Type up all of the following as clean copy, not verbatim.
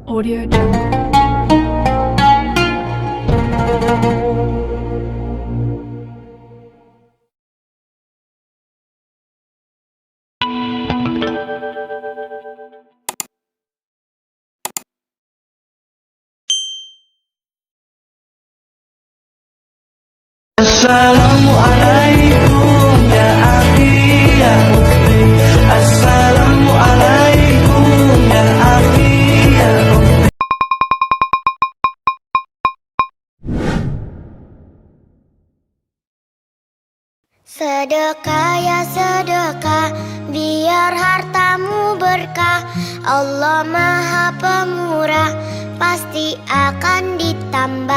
Audio Jungle. Assalamualaikum ya akhi ya ukhti. Assalamualaikum ya akhi ya ukhti. Sedekah ya sedekah, biar hartamu berkah. Allah Maha Pemurah, pasti akan ditambah.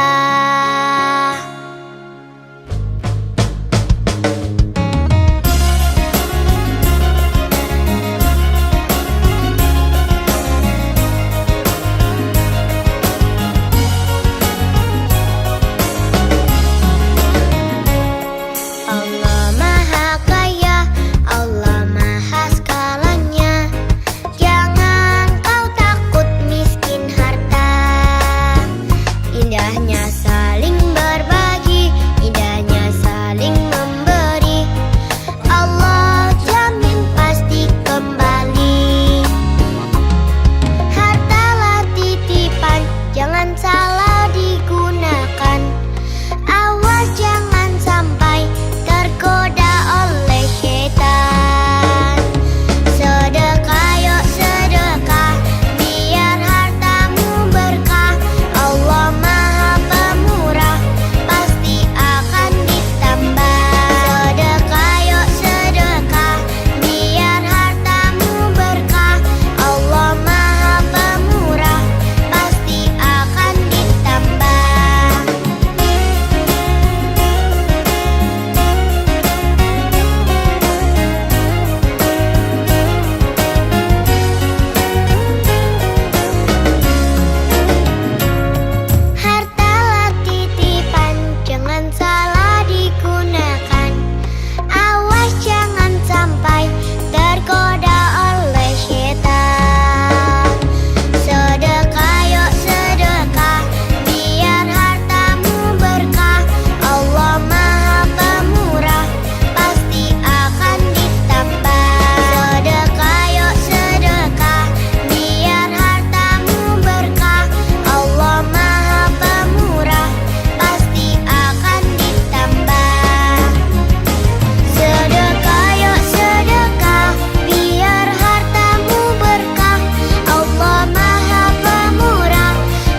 Allah Maha Kaya, Allah Maha segalanya. Jangan kau takut miskin harta. Indahnya saling berbagi, indahnya saling memberi. Allah jamin pasti kembali. Hartalah titipan, jangan salah digunakan. Awas jangan sampai tergoda oleh syaitan. Sedekah yuk sedekah, biar hartamu berkah. Allah Maha Pemurah, pasti akan ditambah. Sedekah yuk sedekah, biar hartamu berkah. Allah Maha Pemurah, pasti akan ditambah. Hartalah titipan, jangan salah digunakan. Awas jangan sampai tergoda oleh syaitan. Sedekah yuk sedekah, biar hartamu berkah. Allah Maha Pemurah, pasti akan ditambah. Sedekah yuk sedekah, biar hartamu berkah. Allah Maha Pemurah, pasti akan ditambah. Sedekah yuk sedekah, biar hartamu berkah. Allah Maha Pemurah,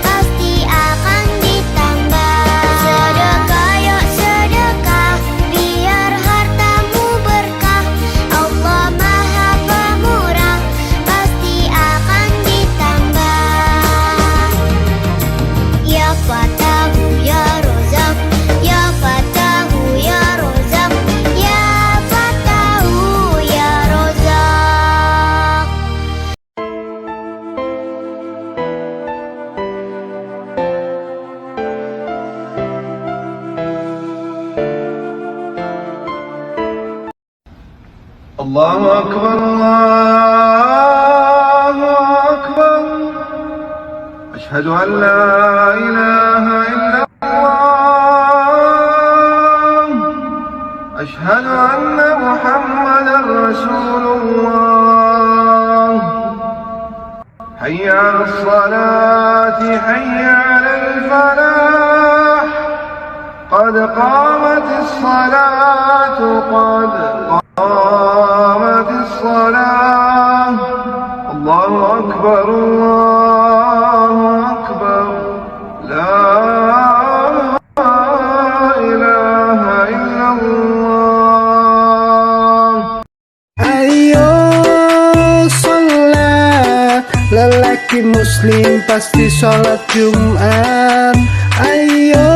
pasti akan ditambah. Sedekah yuk sedekah, biar hartamu berkah. Allah Maha Pemurah, pasti akan ditambah. Ya Fatahu ya Rozak, ya Fatahu ya Rozak, ya Fatahu ya Rozak. Allahu Akbar, Allahu Akbar. Ashhadu an la ilaha illallah. Ashhadu anna Muhammadan Rasulullah. Hayya 'alas salati, hayya 'alal falah. قد قامت الصلاة قد قامت الصلاة. الله أكبر الله أكبر. لا إله إلا الله. Ayo sholat, lelaki muslim pasti sholat Jumat. Ayo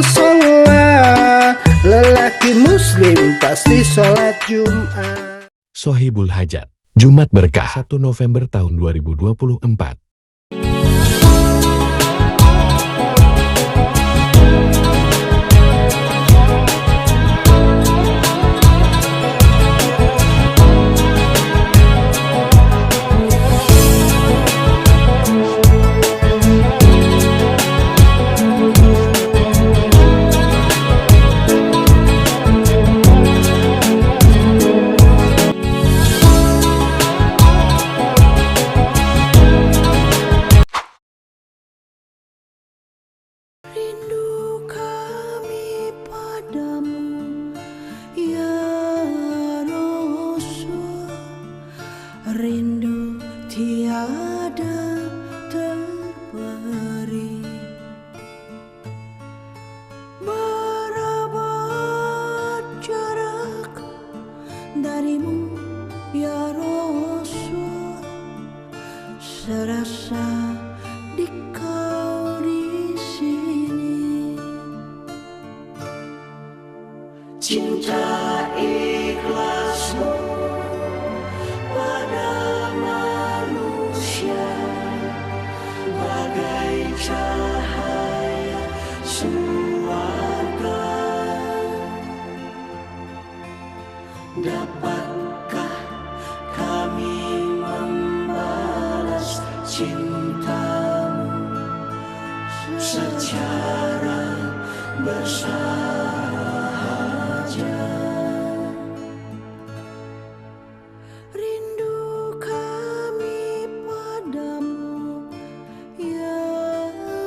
sholat, lelaki muslim pasti sholat Jumat. Sohibul Hajat, Jumat Berkah, 1 November tahun 2024. tiada terberi. Berapa jarak darimu ya Rasul, serasa di kau di sini. Cinta ikhlasmu pada manusia bagai cahaya surga. Dapatkah kami membalas cintamu secara bersahaja? Rindu kami padamu ya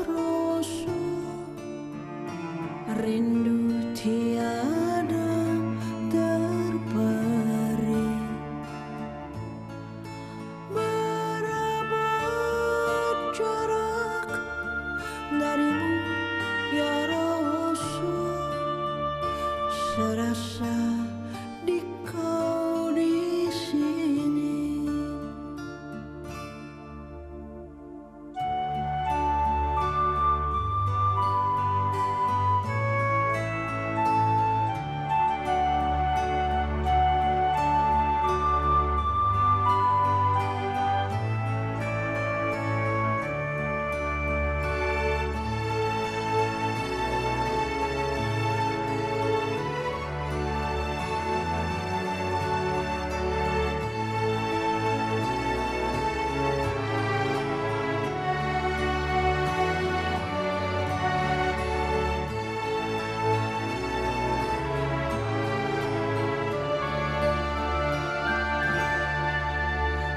Rasul, rindu tiada terberi. Berapa jarak darimu ya Rasul, serasa di kau di sini.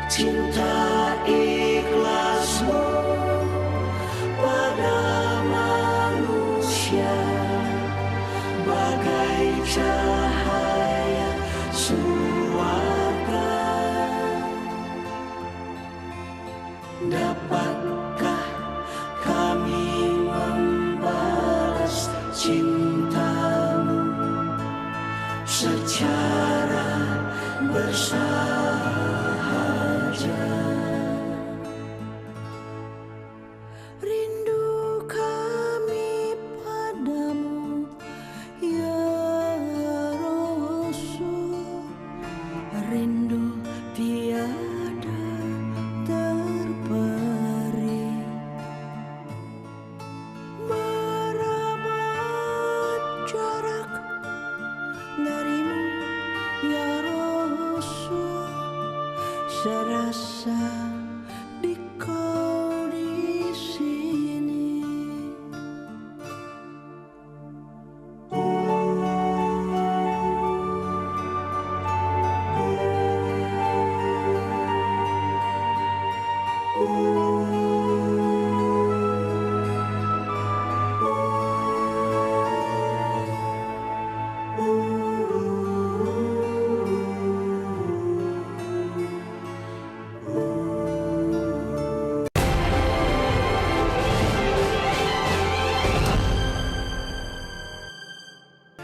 Cinta ikhlasmu pada manusia bagai cahaya surga. Dapatkah kami membalas cintamu secara bersahaja? Rindu kami padamu ya Rasul, rindu tiada terberi. Berapa jarak darimu ya Rasul, serasa di kau di sini.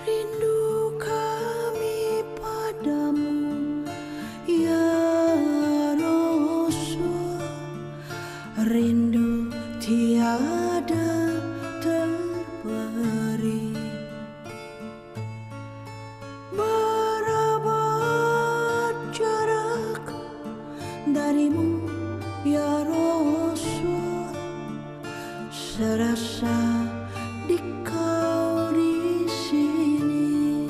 Rindu kami padamu ya Rasul, rindu tiada terberi. Berapa jarak darimu ya Rasul, serasa di kau di sini.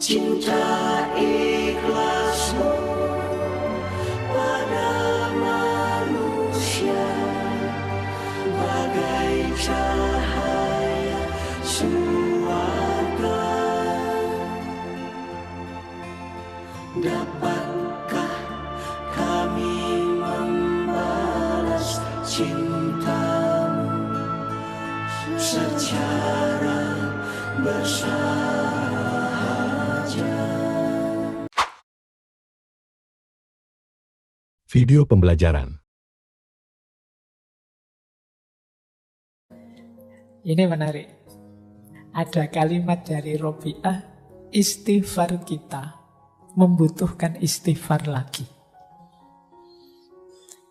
Cinta ikhlasmu pada manusia bagai cahaya surga. Dapatkah kami membalas cintamu secara bersahaja? Video pembelajaran. Ini menarik. Ada kalimat dari Robi'ah, istighfar kita membutuhkan istighfar lagi.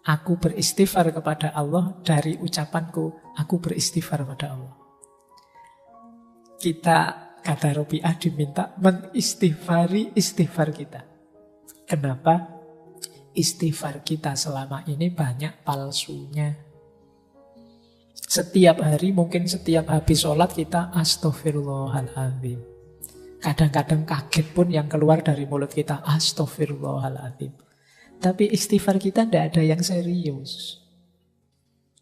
Aku beristighfar kepada Allah dari ucapanku, aku beristighfar pada Allah. Kita, kata Robi'ah, diminta mengistighfari istighfar kita. Kenapa? Istighfar kita selama ini banyak palsunya. Setiap hari, mungkin setiap habis sholat kita astaghfirullahaladzim. Kadang-kadang kaget pun yang keluar dari mulut kita astaghfirullahaladzim. Tapi istighfar kita tidak ada yang serius.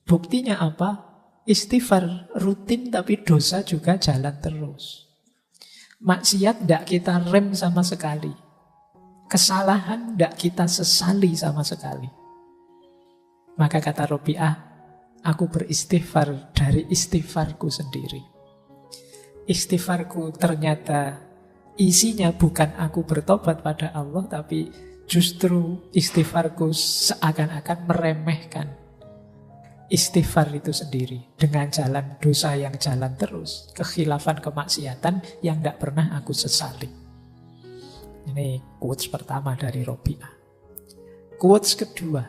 Buktinya apa? Istighfar rutin tapi dosa juga jalan terus. Maksiat tidak kita rem sama sekali. Kesalahan tidak kita sesali sama sekali. Maka kata Robi'ah, aku beristighfar dari istighfarku sendiri. Istighfarku ternyata isinya bukan aku bertobat pada Allah, tapi justru istighfarku seakan-akan meremehkan istighfar itu sendiri dengan jalan dosa yang jalan terus, kekhilafan kemaksiatan yang tidak pernah aku sesali. Ini quotes pertama dari Robi'ah. Quotes kedua,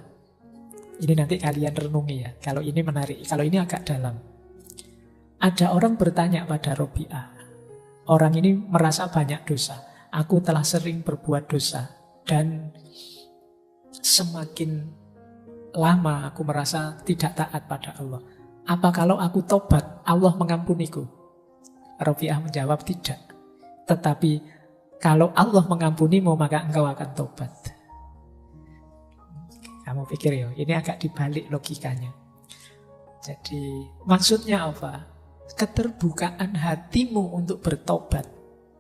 ini nanti kalian renungi ya. Kalau ini menarik, kalau ini agak dalam. Ada orang bertanya pada Robi'ah. Orang ini merasa banyak dosa. Aku telah sering berbuat dosa. Dan semakin lama aku merasa tidak taat pada Allah. Apa kalau aku tobat, Allah mengampuniku? Robi'ah menjawab tidak. Tetapi kalau Allah mengampunimu, maka engkau akan tobat. Kamu pikir ya, ini agak dibalik logikanya. Jadi maksudnya apa? Keterbukaan hatimu untuk bertobat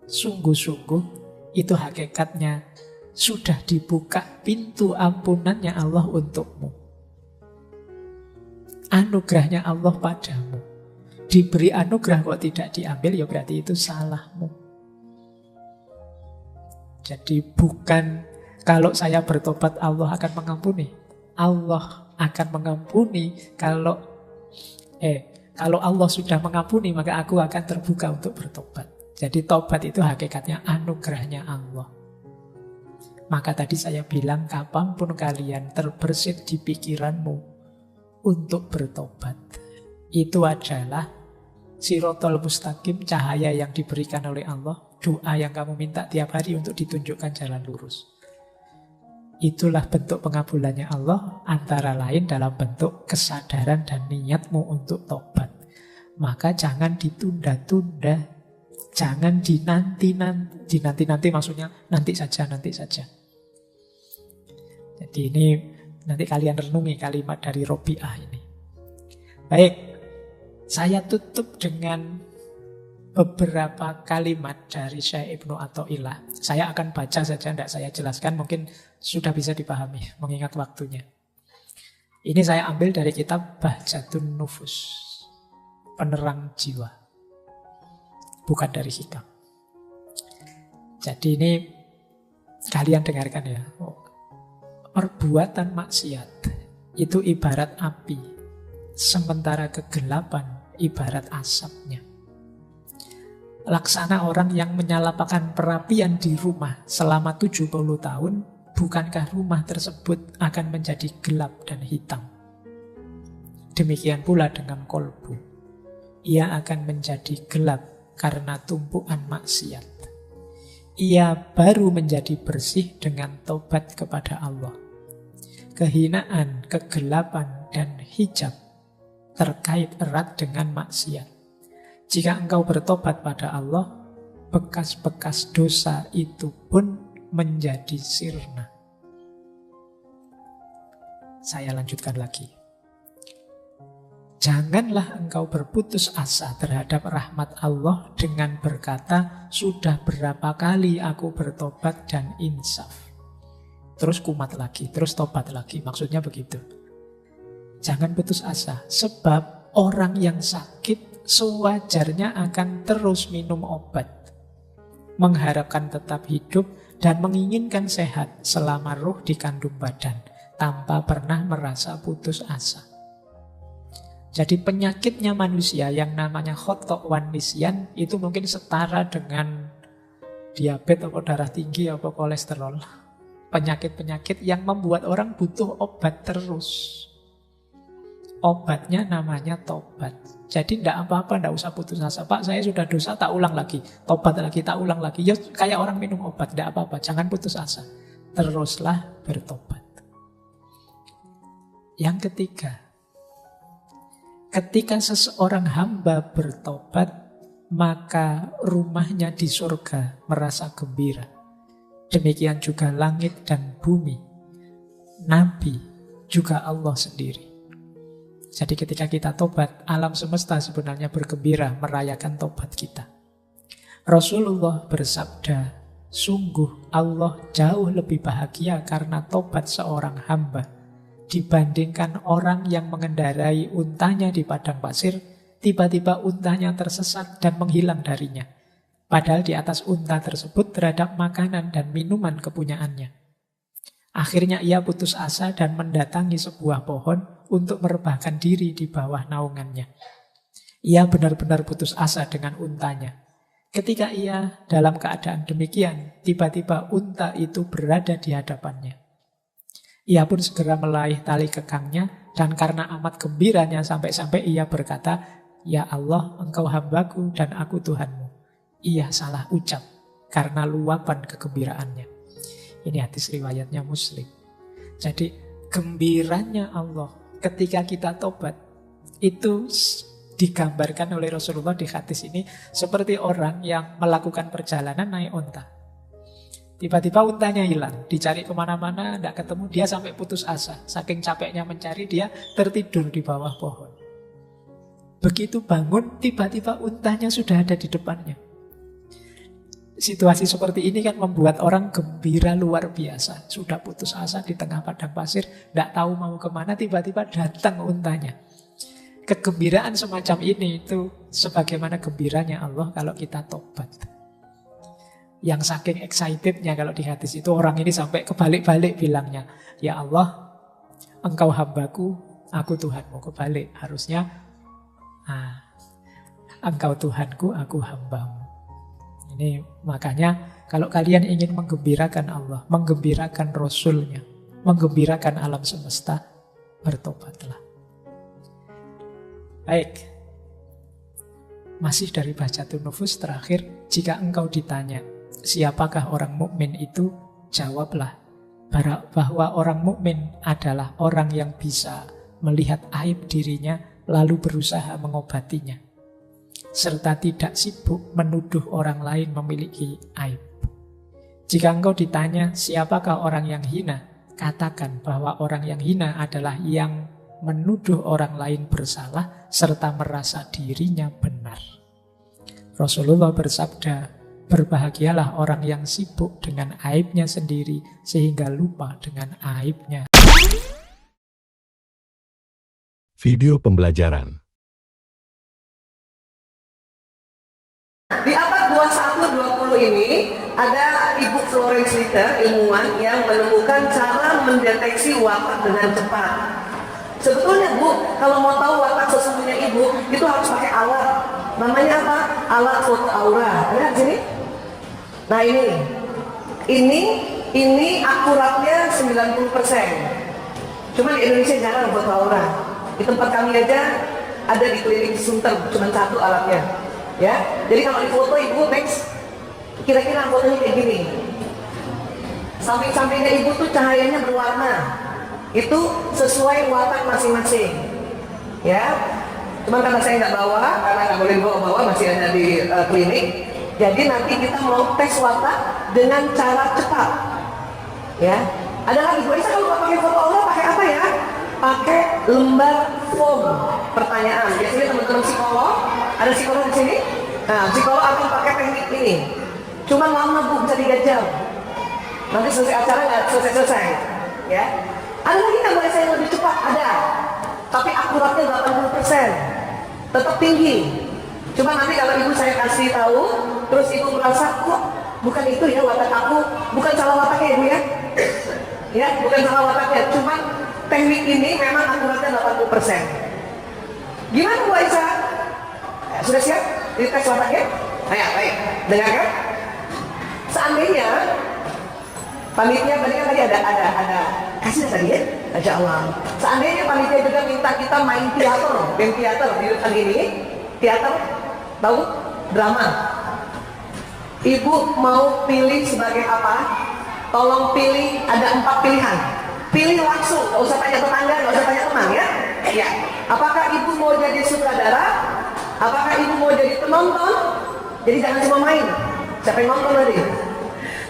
sungguh-sungguh, itu hakikatnya sudah dibuka pintu ampunannya Allah untukmu. Anugerahnya Allah padamu. Diberi anugerah kok tidak diambil, ya berarti itu salahmu. Jadi bukan kalau saya bertobat Allah akan mengampuni. Allah akan mengampuni kalau Allah sudah mengampuni, maka aku akan terbuka untuk bertobat. Jadi tobat itu hakikatnya anugerahnya Allah. Maka tadi saya bilang, kapanpun kalian terbersit di pikiranmu untuk bertobat, itu adalah Sirotol mustaqim, cahaya yang diberikan oleh Allah, doa yang kamu minta tiap hari untuk ditunjukkan jalan lurus. Itulah bentuk pengabulannya Allah, antara lain dalam bentuk kesadaran dan niatmu untuk tobat. Maka jangan ditunda-tunda, jangan dinanti-nanti maksudnya nanti saja. Jadi ini nanti kalian renungi kalimat dari Robi'ah ini. Baik, saya tutup dengan beberapa kalimat dari Syekh Ibnu Athaillah. Saya akan baca saja, tidak saya jelaskan, mungkin sudah bisa dipahami mengingat waktunya. Ini saya ambil dari kitab Bahjatun Nufus, penerang jiwa, bukan dari hikam. Jadi ini kalian dengarkan ya. Perbuatan maksiat itu ibarat api, sementara kegelapan ibarat asapnya. Laksana orang yang menyalakan perapian di rumah selama 70 tahun, bukankah rumah tersebut akan menjadi gelap dan hitam? Demikian pula dengan kolbu. Ia akan menjadi gelap karena tumpuan maksiat. Ia baru menjadi bersih dengan tobat kepada Allah. Kehinaan, kegelapan, dan hijab terkait erat dengan maksiat. Jika engkau bertobat pada Allah, bekas-bekas dosa itu pun menjadi sirna. Saya lanjutkan lagi. Janganlah engkau berputus asa terhadap rahmat Allah dengan berkata, sudah berapa kali aku bertobat dan insaf. Terus kumat lagi, terus tobat lagi. Maksudnya begitu. Jangan putus asa, sebab orang yang sakit sewajarnya akan terus minum obat, mengharapkan tetap hidup dan menginginkan sehat selama ruh di kandung badan. tanpa pernah merasa putus asa. Jadi penyakitnya manusia yang namanya khotok wan nisyan itu mungkin setara dengan diabetes atau darah tinggi atau kolesterol. Penyakit-penyakit yang membuat orang butuh obat terus. Obatnya namanya tobat. Jadi tidak apa-apa, tidak usah putus asa. Pak, saya sudah dosa, tak ulang lagi. Tobat lagi, tak ulang lagi. Ya kayak orang minum obat, tidak apa-apa. Jangan putus asa. Teruslah bertobat. Yang ketiga, ketika seseorang hamba bertobat, maka rumahnya di surga merasa gembira. Demikian juga langit dan bumi, Nabi, juga Allah sendiri. Jadi ketika kita tobat, alam semesta sebenarnya bergembira merayakan tobat kita. Rasulullah bersabda, sungguh Allah jauh lebih bahagia karena tobat seorang hamba dibandingkan orang yang mengendarai untanya di padang pasir, tiba-tiba untanya tersesat dan menghilang darinya. Padahal di atas unta tersebut terhadap makanan dan minuman kepunyaannya. Akhirnya ia putus asa dan mendatangi sebuah pohon untuk merebahkan diri di bawah naungannya. Ia benar-benar putus asa dengan untanya. Ketika ia dalam keadaan demikian, tiba-tiba unta itu berada di hadapannya. Ia pun segera meraih tali kekangnya, dan karena amat gembiranya sampai-sampai ia berkata, "Ya Allah, engkau hambaku dan aku Tuhanmu." Ia salah ucap karena luapan kegembiraannya. Ini hadis riwayatnya Muslim. Jadi gembiranya Allah ketika kita tobat itu digambarkan oleh Rasulullah di hadis ini seperti orang yang melakukan perjalanan naik unta. Tiba-tiba untanya hilang, dicari kemana-mana, tidak ketemu, dia sampai putus asa. Saking capeknya mencari, dia tertidur di bawah pohon. Begitu bangun, tiba-tiba untanya sudah ada di depannya. Situasi seperti ini kan membuat orang gembira luar biasa. Sudah putus asa di tengah padang pasir, tidak tahu mau kemana, tiba-tiba datang untanya. Kegembiraan semacam ini itu sebagaimana gembiranya Allah kalau kita tobat. Yang saking excitednya kalau di hadis itu orang ini sampai kebalik-balik bilangnya, "Ya Allah, engkau hambaku, aku Tuhanmu." Kebalik harusnya, engkau Tuhanku, aku hambamu. Ini makanya kalau kalian ingin menggembirakan Allah, menggembirakan Rasulnya, menggembirakan alam semesta, bertobatlah. Baik, masih dari Bahjatun Nufus terakhir, jika engkau ditanya, siapakah orang mukmin itu? Jawablah bahwa orang mukmin adalah orang yang bisa melihat aib dirinya lalu berusaha mengobatinya, serta tidak sibuk menuduh orang lain memiliki aib. Jika engkau ditanya siapakah orang yang hina, katakan bahwa orang yang hina adalah yang menuduh orang lain bersalah serta merasa dirinya benar. Rasulullah bersabda, berbahagialah orang yang sibuk dengan aibnya sendiri sehingga lupa dengan aibnya. Video pembelajaran. Di abad 21-20 ini ada Ibu Florence Ritter, ilmuwan yang menemukan cara mendeteksi watak dengan cepat. Sebetulnya Bu, kalau mau tahu watak sesungguhnya Ibu, itu harus pakai alat. Namanya apa? Alat foto aura. Lihat sini. Nah ini akuratnya 90%. Cuma di Indonesia jarang foto aura. Di tempat kami aja ada di klinik Sunter, cuma satu alatnya. Ya, jadi kalau difoto Ibu next, kira-kira fotonya kayak gini. Samping-sampingnya Ibu tuh cahayanya berwarna. Itu sesuai watak masing-masing. Ya, cuman karena saya nggak bawa, karena nggak boleh bawa masih ada di klinik. Jadi nanti kita mau tes watak dengan cara cepat. Ya, ada lagi Bu Isa kalau nggak pakai foto aura pakai apa ya? Pakai lembar form pertanyaan. Biasanya teman-teman psikolog, ada psikolog di sini. Nah, psikolog akan pakai teknik ini. Cuma lama Bu, bisa 3 jam. Nanti selesai acara nggak selesai. Ya. Ada lagi nggak boleh saya lebih cepat? Ada. Tapi akuratnya 80%. Tetap tinggi. Cuma nanti kalau Ibu saya kasih tahu, terus Ibu merasa kok bukan itu ya watak aku, bukan salah wataknya Ibu ya. Ya, bukan salah wataknya, cuma teknik ini memang akuratnya 80%. Gimana Bu Aisyah? Sudah siap dites wataknya? Ayo, baik. Dengarkan. Seandainya panitia tadi kan ada kasih tadi ya, Masya Allah. Seandainya panitia juga minta kita main teater di depan ini, teater, tahu? Drama. Ibu mau pilih sebagai apa? Tolong pilih, ada 4 pilihan. Pilih langsung, nggak usah tanya tetangga, nggak usah tanya teman ya. Ya. Apakah ibu mau jadi sutradara? Apakah ibu mau jadi penonton? Jadi jangan cuma main. Siapa yang nonton tadi?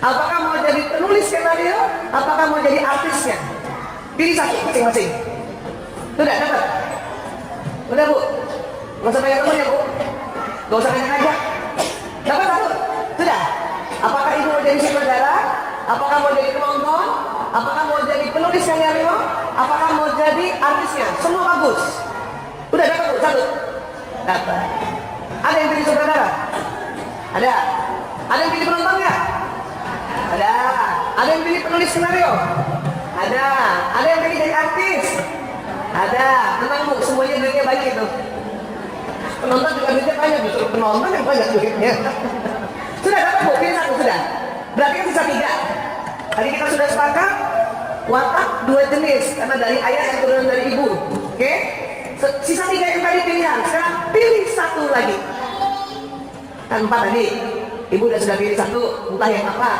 Apakah mau jadi penulis skenario? Apakah mau jadi artisnya? Pilih satu masing-masing. Sudah dapat? Udah Bu? Nggak usah tanya teman ya Bu? Nggak usah tanya aja. Dapat satu? Sudah? Apakah ibu mau jadi sutradara? Apakah mau jadi penonton? Apakah mau jadi penulis skenario? Apakah mau jadi artisnya? Semua bagus. Udah dapat Bu? Satu? Dapat. Ada yang pilih sutradara? Ada. Ada yang pilih penonton nggak? Ada. Ada yang pilih penulis skenario? Ada. Ada yang pilih jadi artis? Ada. Tenang Bu, semuanya duitnya banyak itu. Penonton juga duitnya banyak, justru penonton yang banyak duitnya. Sudah dapat Bu, pilih satu sudah. Berarti kan sisa 3. Tadi kita sudah sepakat watak 2 jenis karena dari ayah yang turun dari ibu. Oke? Sisa 3 yang tadi pilihan. Sekarang pilih satu lagi. Kan 4 tadi. Ibu sudah pilih satu, entah yang apa.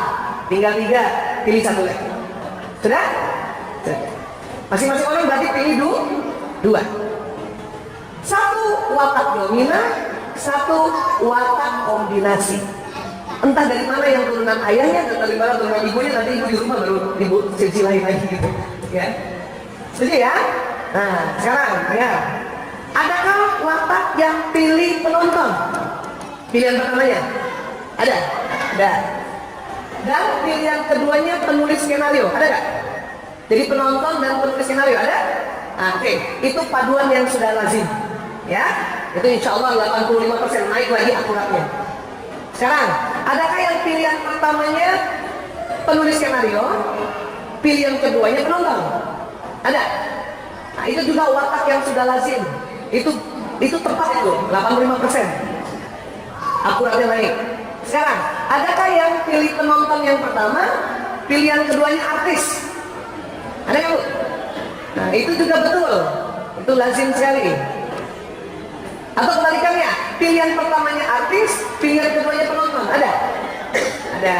Tinggal 3, pilih satu lagi. Sudah? Sudah. Masing-masing orang berarti pilih 2. Satu watak dominan, satu watak kombinasi. Entah dari mana yang turunan ayahnya dan dari mana turunan ibunya, nanti ibu di rumah baru ibu silsilahin lagi gitu. Ya. Setuju ya? Nah, sekarang ya. Adakah watak yang pilih penonton? Pilihan pertamanya? Ada? Ada. Dan pilihan keduanya penulis skenario, ada nggak? Jadi penonton dan penulis skenario, ada? Nah, oke. Itu paduan yang sudah lazim. Ya, itu insya Allah 85% naik lagi akuratnya. Sekarang, adakah yang pilihan pertamanya penulis skenario, pilihan keduanya penonton? Ada? Nah, itu juga watak yang sudah lazim. Itu tepat itu, 85%. Akuratnya naik. Sekarang, adakah yang pilih penonton yang pertama, pilihan keduanya artis? Ada nggak Bu? Nah, itu juga betul. Itu lazim sekali. Atau kebalikannya, pilihan pertamanya artis, pilihan keduanya penonton. Ada? Ada.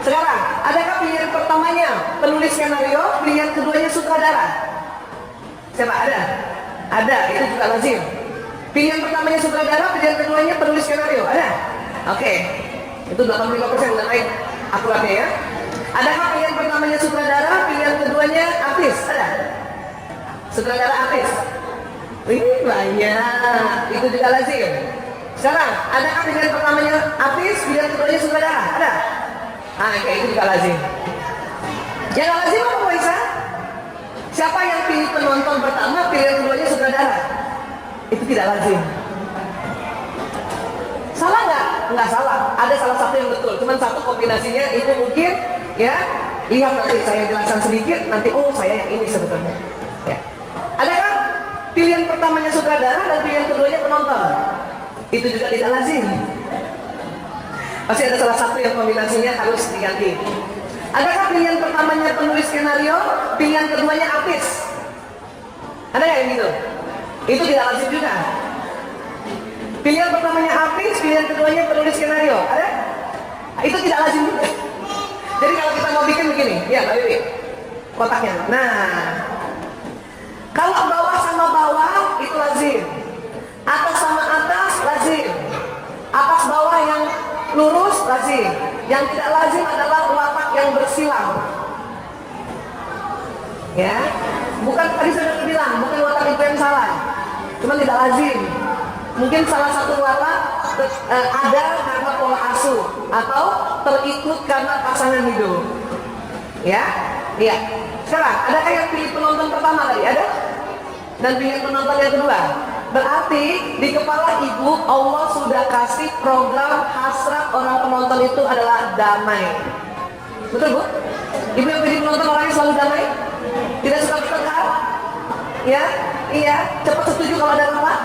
Sekarang, adakah pilihan pertamanya penulis skenario, pilihan keduanya sutradara? Siapa? Ada? Ada, itu juga lazim. Pilihan pertamanya sutradara, pilihan keduanya penulis skenario. Ada? Oke. Itu 85% udah naik akuratnya ya. Adakah pilihan pertamanya sutradara, pilihan keduanya artis? Ada? Sutradara artis? Wih, banyak. Itu juga lazim. Sekarang, adakah pilihan pertamanya artis, pilihan keduanya sutradara? Ada? Nah, kayak itu juga lazim. Yang gak lazim apa Bu Aisyah? Siapa yang pilih penonton pertama, pilihan keduanya sutradara? Itu tidak lazim. Salah nggak? Nggak salah. Ada salah satu yang betul. Cuman satu kombinasinya itu mungkin ya. Lihat nanti saya jelaskan sedikit. Nanti saya yang ini sebetulnya. Ya. Adakah pilihan pertamanya sutradara dan pilihan keduanya penonton? Itu juga tidak lazim. Pasti ada salah satu yang kombinasinya harus diganti. Adakah pilihan pertamanya penulis skenario, pilihan keduanya artis? Ada nggak yang gitu? Itu tidak lazim juga. Pilihan pertamanya artis, pilihan keduanya penulis skenario. Ada? Itu tidak lazim juga. Jadi kalau kita mau bikin begini, ya Mbak Wiwi, kotaknya. Nah, kalau bawah sama bawah itu lazim. Atas sama atas lazim. Atas bawah yang lurus lazim. Yang tidak lazim adalah watak yang bersilang. Ya, bukan tadi saya bilang, bukan watak itu yang salah. Cuma tidak lazim. Mungkin salah satu watak ada karena pola asuh atau terikut karena pasangan hidup. Ya, iya. Sekarang, adakah yang pilih penonton pertama tadi? Ada? Dan pilih penonton yang kedua? Berarti di kepala ibu Allah sudah kasih program hasrat orang penonton itu adalah damai. Betul Bu? Ibu yang pilih penonton orangnya selalu damai? Tidak Ya, iya, cepat setuju kalau ada rapat.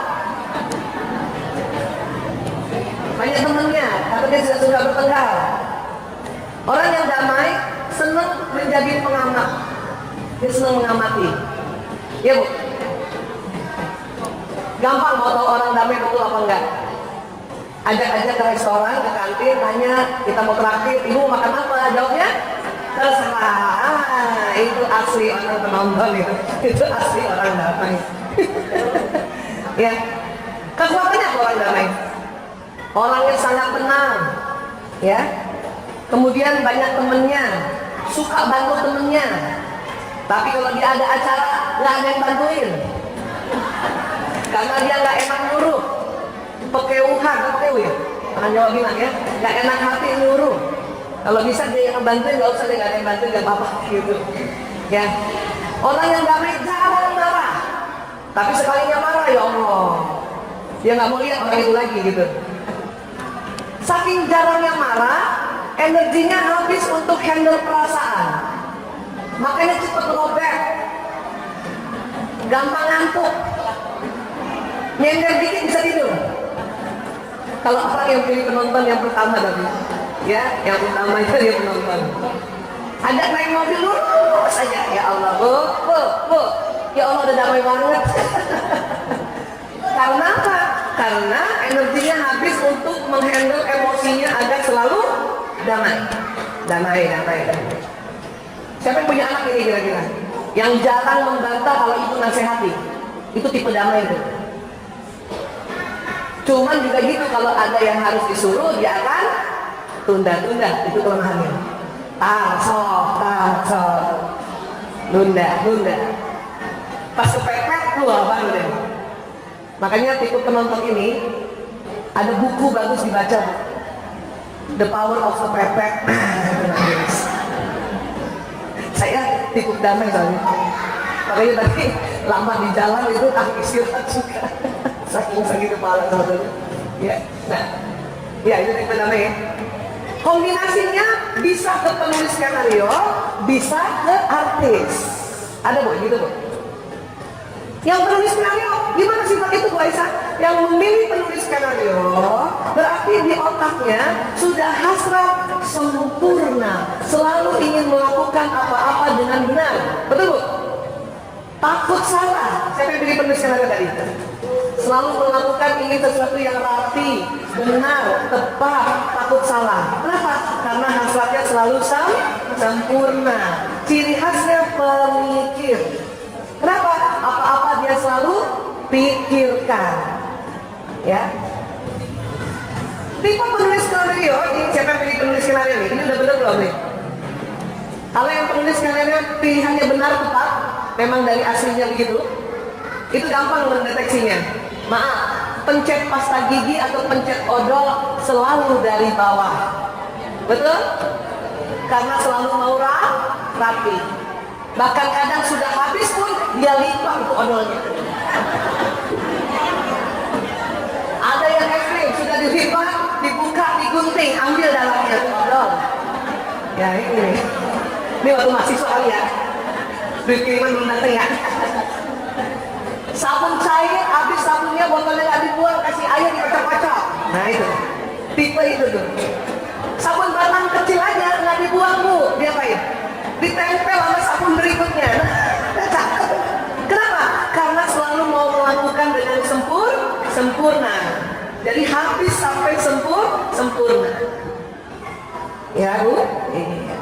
Banyak temennya, tapi dia tidak suka bertengkar. Orang yang damai senang menjadi pengamat. Dia senang mengamati. Ya Bu, gampang mau tahu orang damai betul apa enggak. Ajak-ajak ke restoran, ke kantin, tanya kita mau traktir, ibu mau makan apa? Jawabnya terserah. Itu asli orang penonton itu asli orang damai. Ya, kekuatannya orang damai. Orangnya sangat tenang, ya. Kemudian banyak temennya, suka bantu temennya. Tapi kalau dia ada acara, nggak ada yang bantuin. Karena dia nggak enak nyuruh. Pekeuhan, pekeu ya? Orang Jawa bilang ya, nggak enak hati nyuruh. Kalau bisa dia yang bantuin, nggak usah dia nggak ada yang bantuin, nggak apa-apa gitu. Ya, orang yang damai jarang marah. Tapi sekalinya marah, ya Allah, dia nggak mau lihat orang itu lagi gitu. Saking jarangnya marah, energinya habis untuk handle perasaan. Makanya cepat robek, gampang ngantuk, nyender dikit bisa tidur. Kalau orang yang pilih penonton yang pertama tadi, ya, yang utama itu dia penonton. Ada naik mobil lurus saja, ya Allah, bu, ya Allah udah damai banget. Karena apa? Karena energinya habis untuk menghandle emosinya agar selalu damai. Siapa yang punya anak ini kira-kira? Yang jarang membantah kalau ibu nasihati, itu tipe damai itu. Cuman juga gitu, kalau ada yang harus disuruh dia akan tunda-tunda, itu kelemahannya. Tarsok, nunda. Pas kepepet keluar baru deh. Makanya tipe penonton ini ada buku bagus dibaca, Bu. The Power of the Pepet. Saya tipe damai soalnya. Makanya tadi lama di jalan itu aku istirahat juga. Saking sakit kepala sebetulnya. Ya, nah, ya itu tipe damai ya. Kombinasinya bisa ke penulis skenario, bisa ke artis. Ada Bu, gitu Bu. Yang penulis skenario, gimana sifat itu Bu Aisyah? Yang memilih penulis skenario, berarti di otaknya sudah hasrat sempurna, selalu ingin melakukan apa-apa dengan benar. Betul Bu? Takut salah. Siapa yang pilih penulis skenario tadi? Selalu melakukan ingin sesuatu yang rapi, benar, tepat, takut salah. Kenapa? Karena hasratnya selalu sempurna. Ciri khasnya pemikir. Kenapa? Apa-apa dia selalu pikirkan. Ya. Tipe penulis skenario, ini siapa yang pilih penulis skenario ini? Ini udah benar belum nih? Kalau yang penulis skenario pilihannya benar tepat, memang dari aslinya begitu, itu gampang mendeteksinya. Maaf, pencet pasta gigi atau pencet odol selalu dari bawah. Betul? Karena selalu mau rapi. Bahkan kadang sudah habis pun dia lipat itu odolnya. Ada yang ekstrim, sudah dilipat, dibuka, digunting, ambil dalamnya odol. Ya ini waktu mahasiswa ya. Duit kiriman belum datang ya. Sabun cair, habis sabunnya botolnya nggak dibuang, kasih air dipecah-pecah. Nah itu, tipe itu tuh. Sabun batang kecil aja nggak dibuang Bu, dia apain? Ditempel sama sabun berikutnya. Kenapa? Karena selalu mau melakukan dengan sempurna. Jadi habis sampai sempurna. Ya Bu? Iya.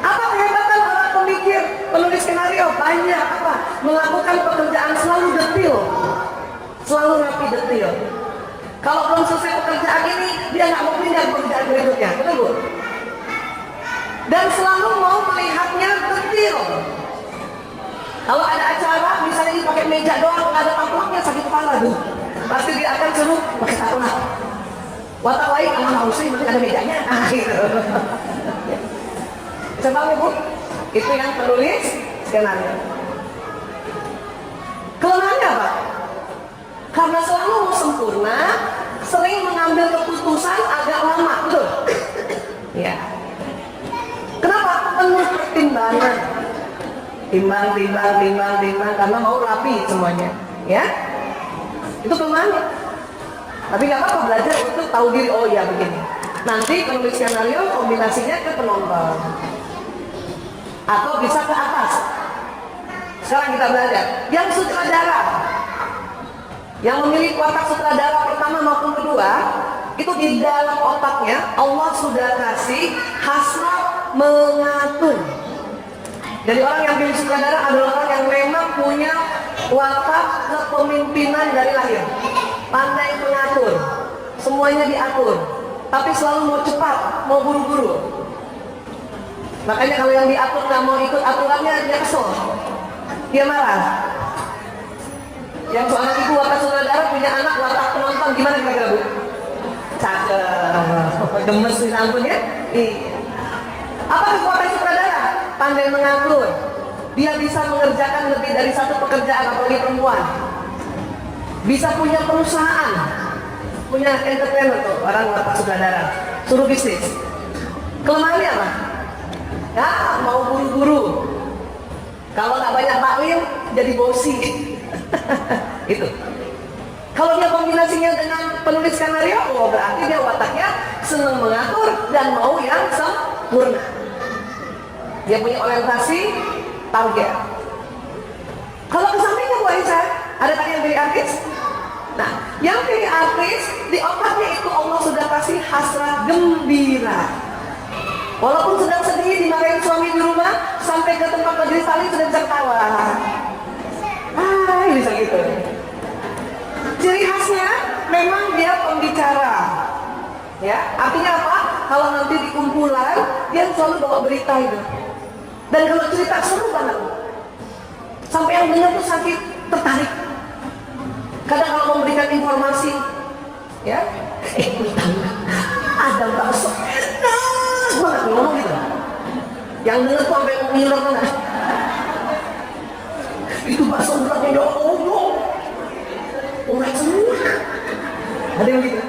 Apa kehebatan orang pemikir, penulis skenario? Banyak apa? Melakukan pekerjaan selalu detil, selalu rapi detil. Kalau belum selesai pekerjaan ini, dia nggak mau pindah ke pekerjaan berikutnya, betul Bu? Dan selalu mau melihatnya detil. Kalau ada acara, misalnya ini pakai meja doang, nggak ada taplaknya, sakit kepala tuh. Pasti dia akan suruh pakai taplak. Watak lain, nggak usah, yang penting ada mejanya. Gitu. Coba Bu, itu yang penulis skenario. Kelemahannya apa? Karena selalu mau sempurna, sering mengambil keputusan agak lama, betul? Ya. Kenapa? Penuh pertimbangan. timbang karena mau rapi semuanya, ya. Itu kelemahannya. Tapi nggak apa-apa, belajar untuk tahu diri. Oh ya begini. Nanti penulis skenario kombinasinya ke penonton, atau bisa ke atas. Sekarang kita belajar. Yang sutradara, yang memiliki watak sutradara pertama maupun kedua, itu di dalam otaknya Allah sudah kasih hasrat mengatur. Jadi orang yang pilih sutradara adalah orang yang memang punya watak kepemimpinan dari lahir, pandai mengatur, semuanya diatur, tapi selalu mau cepat, mau buru-buru. Makanya kalau yang diatur nggak mau ikut aturannya, dia kesel, dia marah. Yang seorang ibu watak sutradara punya anak watak penonton, gimana kira-kira Bu? Cakep, gemes nih ampun ya. Apa kekuatan sutradara? Pandai mengatur. Dia bisa mengerjakan lebih dari satu pekerjaan, apalagi perempuan. Bisa punya perusahaan, punya entrepreneur tuh orang watak sutradara. Suruh bisnis. Kelemahannya apa? Ya, mau buru-buru. Kalau nggak banyak taklim, jadi bosi. Itu. Kalau dia kombinasinya dengan penulis skenario, oh berarti dia wataknya senang mengatur dan mau yang sempurna. Dia punya orientasi target. Kalau ke sampingnya Bu Aisyah, ada tadi yang pilih artis. Nah, yang pilih artis di otaknya itu Allah sudah kasih hasrat gembira. Walaupun sedang sedih dimarahin suami di rumah, sampai ke tempat majelis taklim sudah bisa ketawa. Ini bisa gitu. Ciri khasnya memang dia pembicara. Ya, artinya apa? Kalau nanti di kumpulan dia selalu bawa berita itu. Dan kalau cerita seru banget, sampai yang dengar tuh sakit tertarik. Kadang kalau memberikan informasi, ya, ada bakso enak banget ngomong gitu. Yang dengar tuh sampai ngiler banget. Itu bakso beratnya ya Allah, urat semua. Ada yang gitu.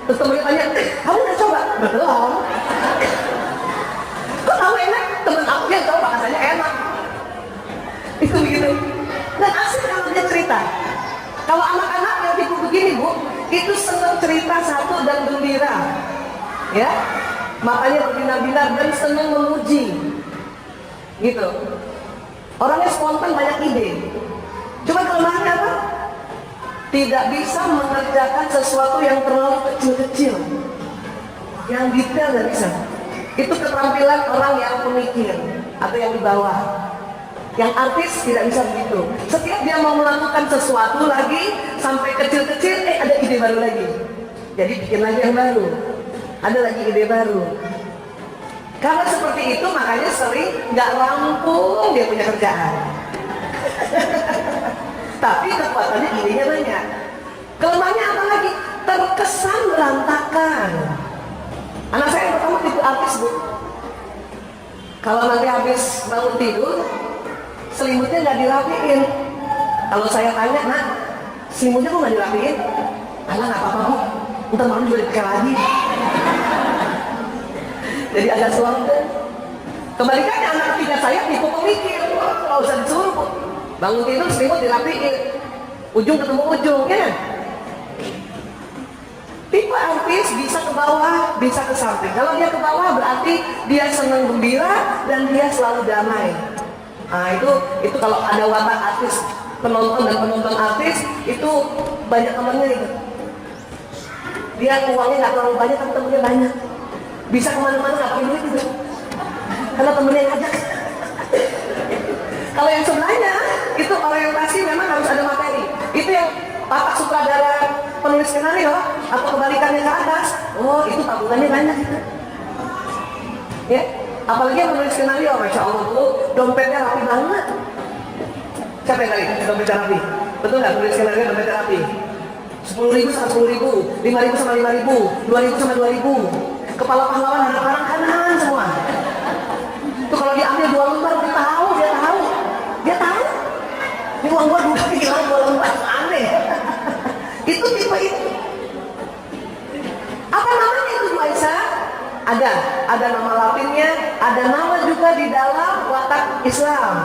Terus temennya tanya, kamu udah coba? Belum. Kok tahu enak? Temen aku yang coba katanya enak. Itu begitu. Dan asik kalau dia cerita. Kalau anak-anak yang tipe begini Bu, itu senang cerita satu dan gembira, ya. Makanya berbinar-binar dan senang memuji, gitu. Orangnya spontan, banyak ide. Cuma kelemahannya apa? Tidak bisa mengerjakan sesuatu yang terlalu kecil-kecil, yang detail nggak bisa. Itu keterampilan orang yang pemikir atau yang di bawah. Yang artis tidak bisa begitu. Setiap dia mau melakukan sesuatu lagi sampai kecil-kecil, ada ide baru lagi. Jadi bikin lagi yang baru. Ada lagi ide baru. Karena seperti itu makanya sering nggak rampung dia punya kerjaan. Tapi kekuatannya idenya banyak. Kelemahannya apa lagi? Terkesan berantakan. Anak saya yang pertama tipe artis Bu. Kalau nanti habis bangun tidur, selimutnya nggak dirapiin. Kalau saya tanya, nak, selimutnya kok nggak dirapiin? Alah nggak apa-apa Bu, ntar malam juga dipakai lagi. Jadi agak suam deh. Kebalikannya anak ketiga saya tipe pemikir, nggak usah disuruh Bu. Bangun tidur selimut dirapiin, ujung ketemu ujung, ya. Tipe artis bisa ke bawah, bisa ke samping. Kalau dia ke bawah berarti dia senang gembira dan dia selalu damai. Nah itu kalau ada watak artis, penonton dan penonton artis itu banyak temannya gitu. Dia uangnya nggak terlalu banyak tapi temennya banyak. Bisa kemana-mana nggak pakai duit gitu. Karena temennya yang ngajak. Kalau yang sebelahnya itu orientasi memang harus ada materi. Itu yang watak sutradara penulis skenario atau kebalikannya ke atas. Oh itu tabungannya banyak gitu. Ya. Apalagi yang menulis skenario, Masya Allah Bu, dompetnya rapi banget. Siapa yang tadi dompetnya rapi? Betul nggak menulis skenario dompetnya rapi? 10.000 sama 10.000, 5.000 sama 5.000, 2.000 sama 2.000. Kepala pahlawan ada karang kanan semua. Itu kalau diambil 2 lembar, dia tahu. Ini uang gua 2 hilang 2 lembar, aneh. Itu tipe itu. Apa namanya itu Bu Aisyah? Ada nama latinnya, ada nama juga di dalam watak Islam.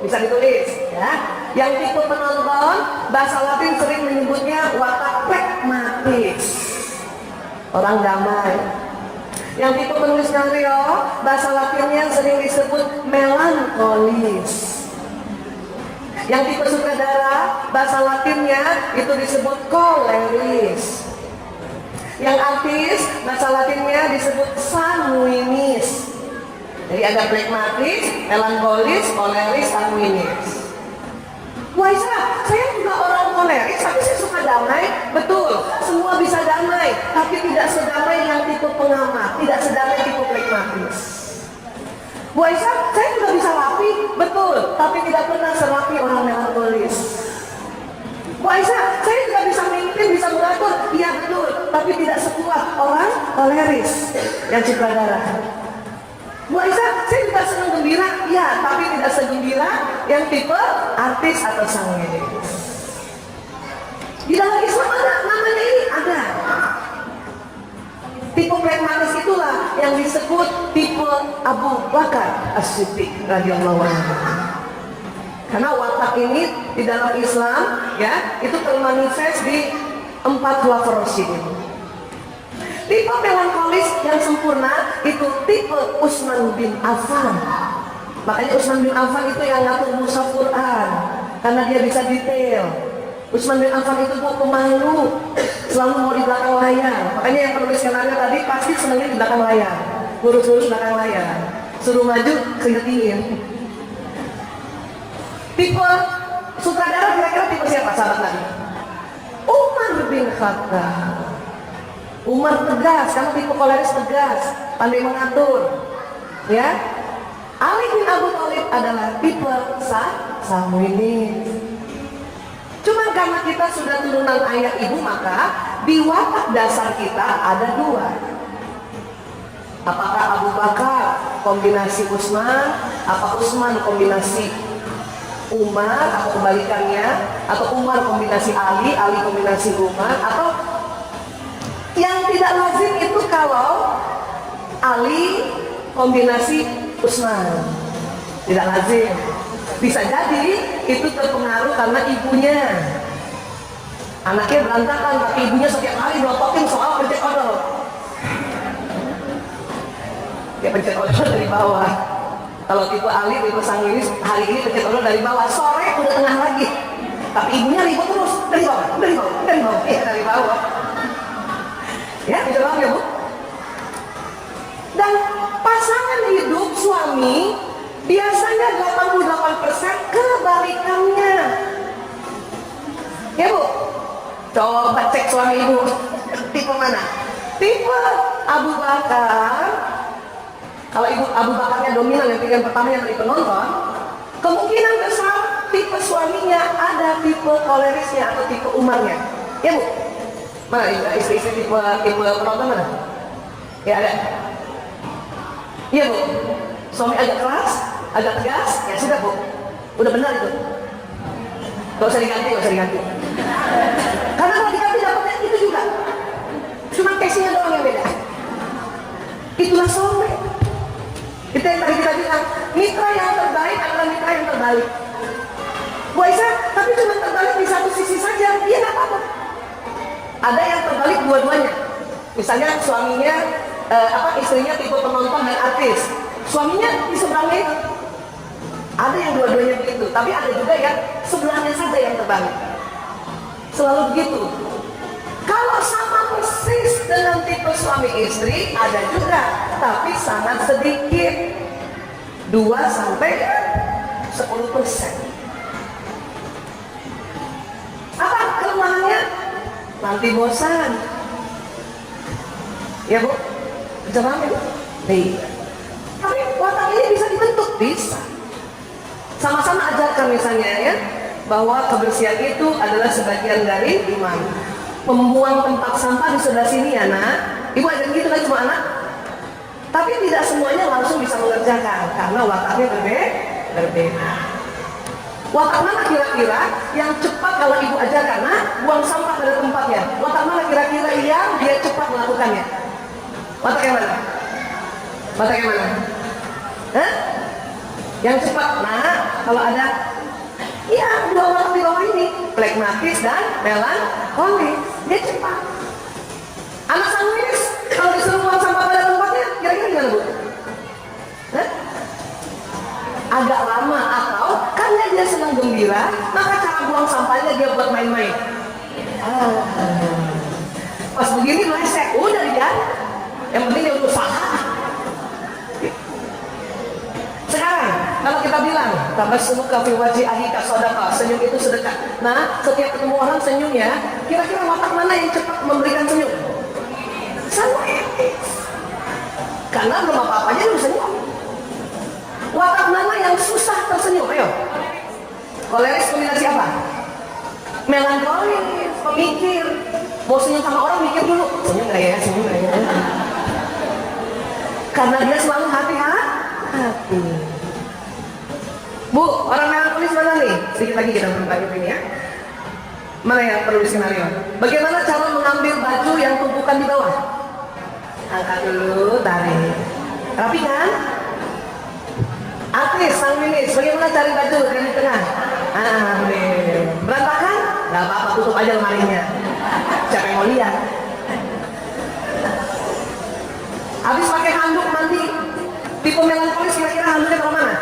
bisa ditulis ya. Yang tipe penonton, bahasa Latin sering menyebutnya watak pragmatis, orang damai. Yang tipe penulis skenario, bahasa Latinnya sering disebut melankolis. Yang tipe sutradara, bahasa Latinnya itu disebut koleris. Yang artis, bahasa Latinnya disebut sanguinis. Jadi ada pragmatis, melankolis, koleris, sanguinis. Wah Isa, saya juga orang koleris, tapi saya suka damai. Betul, semua bisa damai, tapi tidak sedamai yang tipe pengamat, tidak sedamai tipe pragmatis. Bu Aisyah, saya juga bisa rapi, betul, tapi tidak pernah serapi orang melankolis. Bu Aisyah, saya juga bisa memimpin, bisa mengatur, iya betul, tapi tidak sekuat orang koleris yang sutradara. Bu Aisyah, saya juga senang gembira, iya, tapi tidak segembira yang tipe artis atau sanguinis. Di dalam Islam ada, namanya ini ada. Tipe pragmatis itulah yang disebut tipe Abu Bakar As-Siddiq radhiyallahu anhu. Karena watak ini di dalam Islam ya itu termanifest di 4 khulafaur rasyidin. Tipe melankolis yang sempurna itu tipe Utsman bin Affan. Makanya Utsman bin Affan itu yang ngatur mushaf Quran karena dia bisa detail. Utsman bin Affan itu pemalu, selalu mau di belakang layar. Makanya yang penulis skenario tadi pasti senangnya di belakang layar, ngurus-ngurus belakang layar. Suruh maju, keringetin. Tipe sutradara kira-kira tipe siapa sahabat Nabi? Umar bin Khattab. Umar tegas, karena tipe koleris tegas, pandai mengatur. Ya, Ali bin Abu Thalib adalah tipe sanguinis. Cuman karena kita sudah turunan ayah ibu, maka di watak dasar kita ada 2. Apakah Abu Bakar kombinasi Utsman, apa Utsman kombinasi Umar, atau kebalikannya, atau Umar kombinasi Ali, Ali kombinasi Umar, atau yang tidak lazim itu kalau Ali kombinasi Utsman, tidak lazim. Bisa jadi itu terpengaruh karena ibunya. Anaknya berantakan, tapi ibunya setiap hari melototin soal pencet odol. Dia pencet odol dari bawah. Kalau tipe Ali, tipe sanguinis, hari ini pencet odol dari bawah, sore udah tengah lagi. Tapi ibunya ribut terus, dari bawah, dari bawah, dari bawah, dari bawah. Ya, bisa paham ya Bu? Dan pasangan hidup suami biasanya 88% kebalikannya. Ya Bu, coba cek suami ibu, tipe mana? Tipe Abu Bakar. Kalau ibu Abu Bakarnya dominan, yang pilihan pertamanya dari penonton, kemungkinan besar tipe suaminya ada tipe kolerisnya atau tipe Umarnya. Ya Bu, mana istri-istri tipe penonton mana? Ya ada. Iya Bu, suami agak keras, agak tegas, ya sudah Bu, udah benar itu. Gak usah diganti, gak usah diganti. Karena kalau diganti dapatnya itu juga, cuma casingnya doang yang beda. Itulah suami. Itu yang tadi kita bilang, mitra yang terbaik adalah mitra yang terbalik. Bu Aisyah, tapi cuma terbalik di satu sisi saja, dia nggak apa-apa. Ada yang terbalik dua-duanya. Misalnya suaminya, istrinya tipe penonton dan artis. Suaminya di sebelahnya itu. Ada yang dua-duanya begitu, tapi ada juga yang sebelahnya saja yang terbalik. Selalu begitu. Kalau sama persis dengan tipe suami istri, ada juga, tapi sangat sedikit. 2 sampai 10%. Apa kelemahannya? Nanti bosan. Ya Bu, jangan ya Bu. Tapi watak ini bisa dibentuk, bisa. Sama-sama ajarkan misalnya ya, bahwa kebersihan itu adalah sebagian dari iman. Membuang tempat sampah di sebelah sini ya nak. Ibu ajar gitu kan semua anak. Tapi tidak semuanya langsung bisa mengerjakan karena wataknya berbeda. Watak mana kira-kira yang cepat kalau ibu ajarkan, nah buang sampah pada tempatnya. Watak mana kira-kira yang dia cepat melakukannya? Watak yang mana? Watak yang mana? Hah? yang cepat. Nah, kalau ada ya dua orang di bawah ini, flegmatis dan melankolis, dia cepat. Anak sanguinis kalau disuruh buang sampah pada tempatnya, kira-kira gimana Bu? Hah? Agak lama, atau karena dia senang gembira, maka cara buang sampahnya dia buat main-main. Pas begini meleset, udah dia. Yang penting dia berusaha. Sekarang, kalau kita bilang, tabassumuka fi wajhi akhika shadaqah, senyum itu sedekah. Nah, setiap ketemu orang senyum ya, kira-kira watak mana yang cepat memberikan senyum? Sanguinis. Karena belum apa-apanya udah senyum. Watak mana yang susah tersenyum? Ayo. Koleris kombinasi apa? Melankolis, pemikir. Mau senyum sama orang mikir dulu. Senyum nggak ya? Senyum nggak ya? Karena dia selalu hati-hati. Bu, orang melankolis mana nih? Sedikit lagi kita bertanya ini ya. Mana yang perlu skenario? Bagaimana cara mengambil baju yang tumpukan di bawah? Angkat dulu, tarik. Rapi kan? Artis, sanguinis, bagaimana cari baju dari tengah? Berantakan? Gak apa-apa, tutup aja lemarinya. Siapa yang mau lihat? Habis pakai handuk mandi, tipe melankolis kira-kira handuknya taruh mana?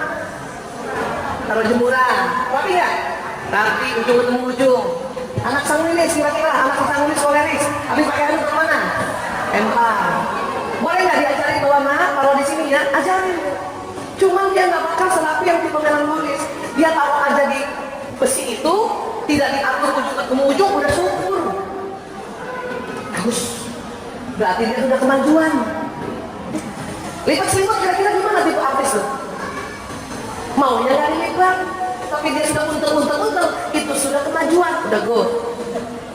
Taruh jemuran. Rapi nggak? Rapi, ujung ketemu ujung. Anak sanguinis kira-kira, anak sanguinis koleris. Habis pakai handuk taruh mana? Empal. Boleh nggak diajarin ke warna? Kalau di sini ya, ajarin. Cuman dia nggak bakal serapi yang tipe melankolis. Dia taruh aja di besi itu, tidak diatur ujung ketemu ujung, udah syukur. Bagus. Berarti dia sudah kemajuan. Lipat selimut kira-kira gimana tipe artis tuh? Maunya nggak lipat, tapi dia sudah untel-untel, itu sudah kemajuan, udah good.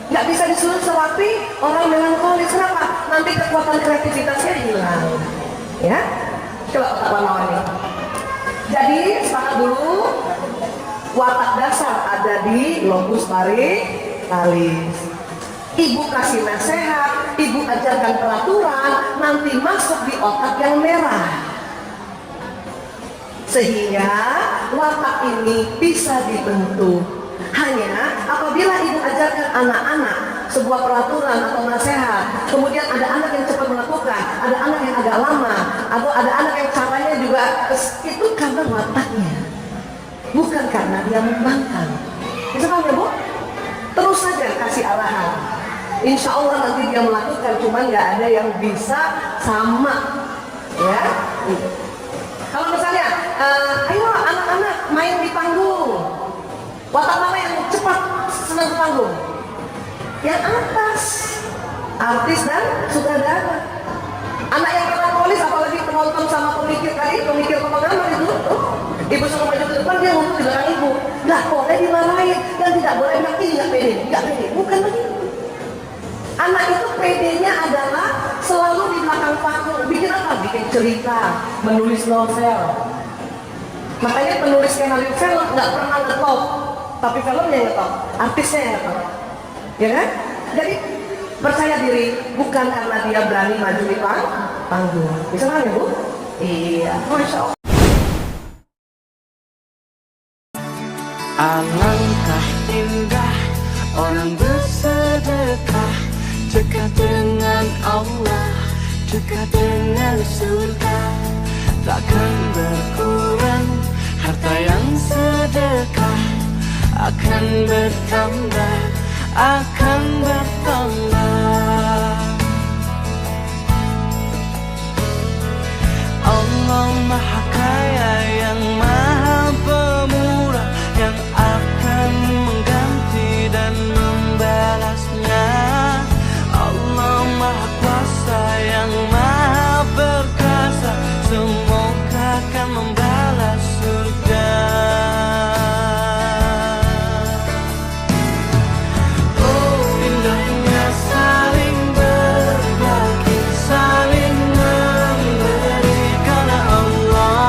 Nggak bisa disuruh serapi orang melankolis. Kenapa? Nanti kekuatan kreativitasnya hilang. Ya, coba otak warna-warni. Jadi sepakat dulu, watak dasar ada di lobus parietal. Ibu kasih nasihat, ibu ajarkan peraturan, nanti masuk di otak yang merah. Sehingga watak ini bisa dibentuk. Hanya apabila ibu ajarkan anak-anak sebuah peraturan atau nasihat, kemudian ada anak yang cepat melakukan, ada anak yang agak lama, atau ada anak yang caranya juga, itu karena wataknya, bukan karena dia membangkang. Bisa paham ya Bu? Terus saja kasih arahan. Insya Allah nanti dia melakukan, cuman nggak ada yang bisa sama, ya. Kalau misalnya, ayo anak-anak main di panggung, watak mana yang cepat senang ke panggung? Yang atas, artis dan sutradara. Anak yang melankolis, apalagi penonton sama pemikir tadi, pemikir pemahaman itu, ibu suruh maju ke depan, dia ngomong di belakang ibu, nggak boleh dimarahin dan tidak boleh bilang ini nggak pede, bukan begitu. Anak itu pedenya adalah selalu di belakang panggung. Bikin apa? Bikin cerita, menulis novel. Makanya penulis skenario film nggak pernah ngetop, tapi filmnya yang ngetop, artisnya yang ngetop, ya kan? Jadi percaya diri bukan karena dia berani maju di panggung. Bisa kan ya Bu? Iya, Masya Allah. Alangkah indah orang bersedekah, dekat dengan Allah, dekat dengan surga. Takkan berkurang harta yang sedekah, akan bertambah, akan bertambah. Allah Maha Kaya yang Maha Pemurah, yang akan mengganti dan membalasnya. Allah Maha Kuasa yang Maha Perkasa, semoga akan membalas surga. Oh indahnya saling berbagi, saling memberi, karena Allah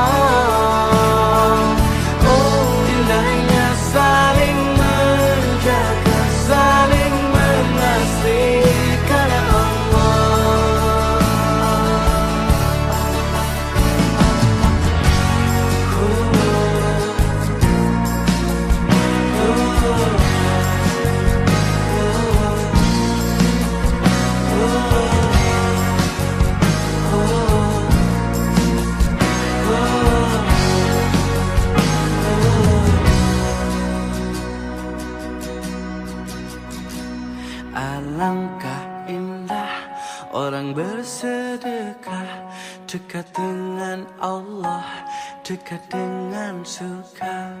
sedekah, dekat dengan Allah, dekat dengan surga.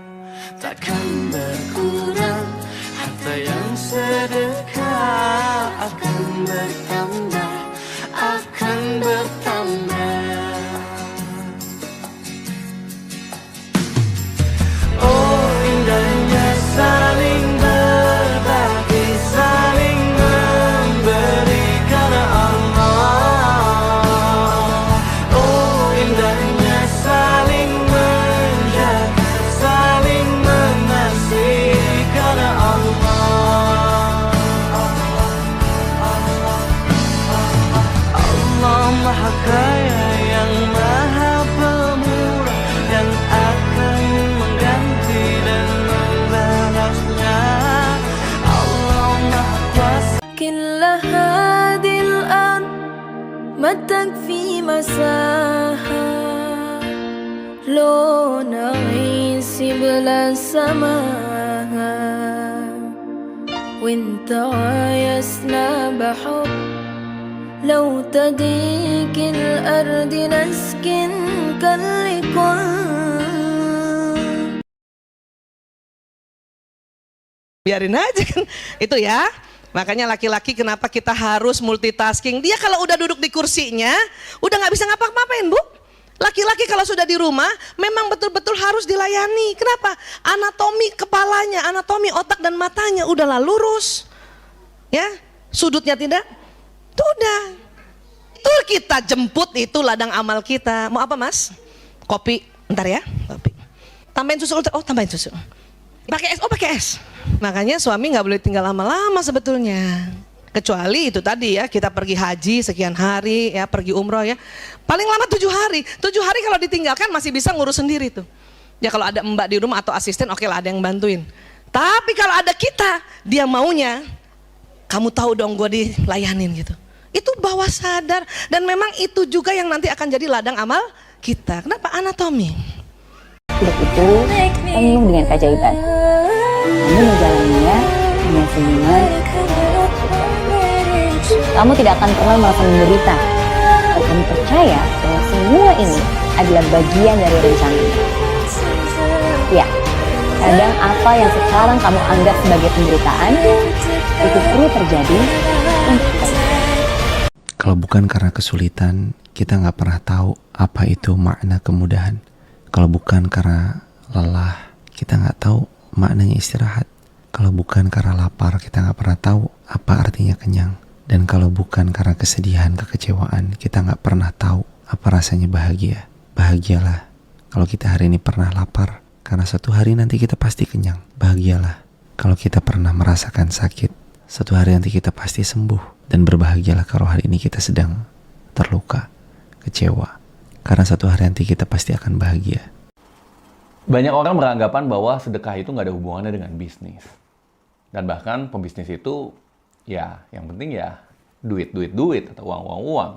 Takkan berkurang harta yang sedekah, akan bertambah, akan bertambah. Oh indahnya saling berbagi, saling memberi karena Allah. Oh indahnya saling menjaga, saling mengasihi karena Allah. Allah Maha Kaya yang Maha Pemurah, yang akan mengganti dan membalasnya. Allah Maha Kuasa. كل هذه الأرض ما تكفي مساحة لو نعيش بلا سماها وانت عايزنا بحب لو تضيق الأرض نسكن كالكل. Biarin aja kan itu ya. Makanya laki-laki kenapa kita harus multitasking. Dia kalau udah duduk di kursinya udah nggak bisa ngapa-ngapain, Bu. Laki-laki kalau sudah di rumah memang betul-betul harus dilayani. Kenapa? Anatomi kepalanya, anatomi otak dan matanya udahlah lurus, ya, sudutnya tidak, itu udah. Itu kita jemput, itu ladang amal kita. Mau apa, Mas? Kopi, bentar ya, kopi. Tambahin susu, oh tambahin susu. Pakai es, oh pakai es. Makanya suami nggak boleh tinggal lama-lama sebetulnya. Kecuali itu tadi ya, kita pergi haji sekian hari ya, pergi umroh ya. Paling lama 7 hari. 7 hari kalau ditinggalkan masih bisa ngurus sendiri tuh. Ya kalau ada mbak di rumah atau asisten, oke lah ada yang bantuin. Tapi kalau ada kita, dia maunya, kamu tahu dong gue dilayanin gitu. Itu bawah sadar. Dan memang itu juga yang nanti akan jadi ladang amal kita. Kenapa? Anatomi. Hidup itu penuh dengan keajaiban. Kamu menjalaninya dengan senyuman. Kamu tidak akan pernah merasa menderita. Kalau kamu percaya bahwa semua ini adalah bagian dari rencana. Ya, kadang apa yang sekarang kamu anggap sebagai penderitaan itu perlu terjadi untuk kebaikan. Kalau bukan karena kesulitan, kita nggak pernah tahu apa itu makna kemudahan. Kalau bukan karena lelah, kita nggak tahu maknanya istirahat. Kalau bukan karena lapar, kita nggak pernah tahu apa artinya kenyang. Dan kalau bukan karena kesedihan, kekecewaan, kita nggak pernah tahu apa rasanya bahagia. Bahagialah kalau kita hari ini pernah lapar, karena suatu hari nanti kita pasti kenyang. Bahagialah kalau kita pernah merasakan sakit, suatu hari nanti kita pasti sembuh. Dan berbahagialah kalau hari ini kita sedang terluka, kecewa, karena suatu hari nanti kita pasti akan bahagia. Banyak orang beranggapan bahwa sedekah itu nggak ada hubungannya dengan bisnis. Dan bahkan pembisnis itu, ya yang penting ya duit atau uang.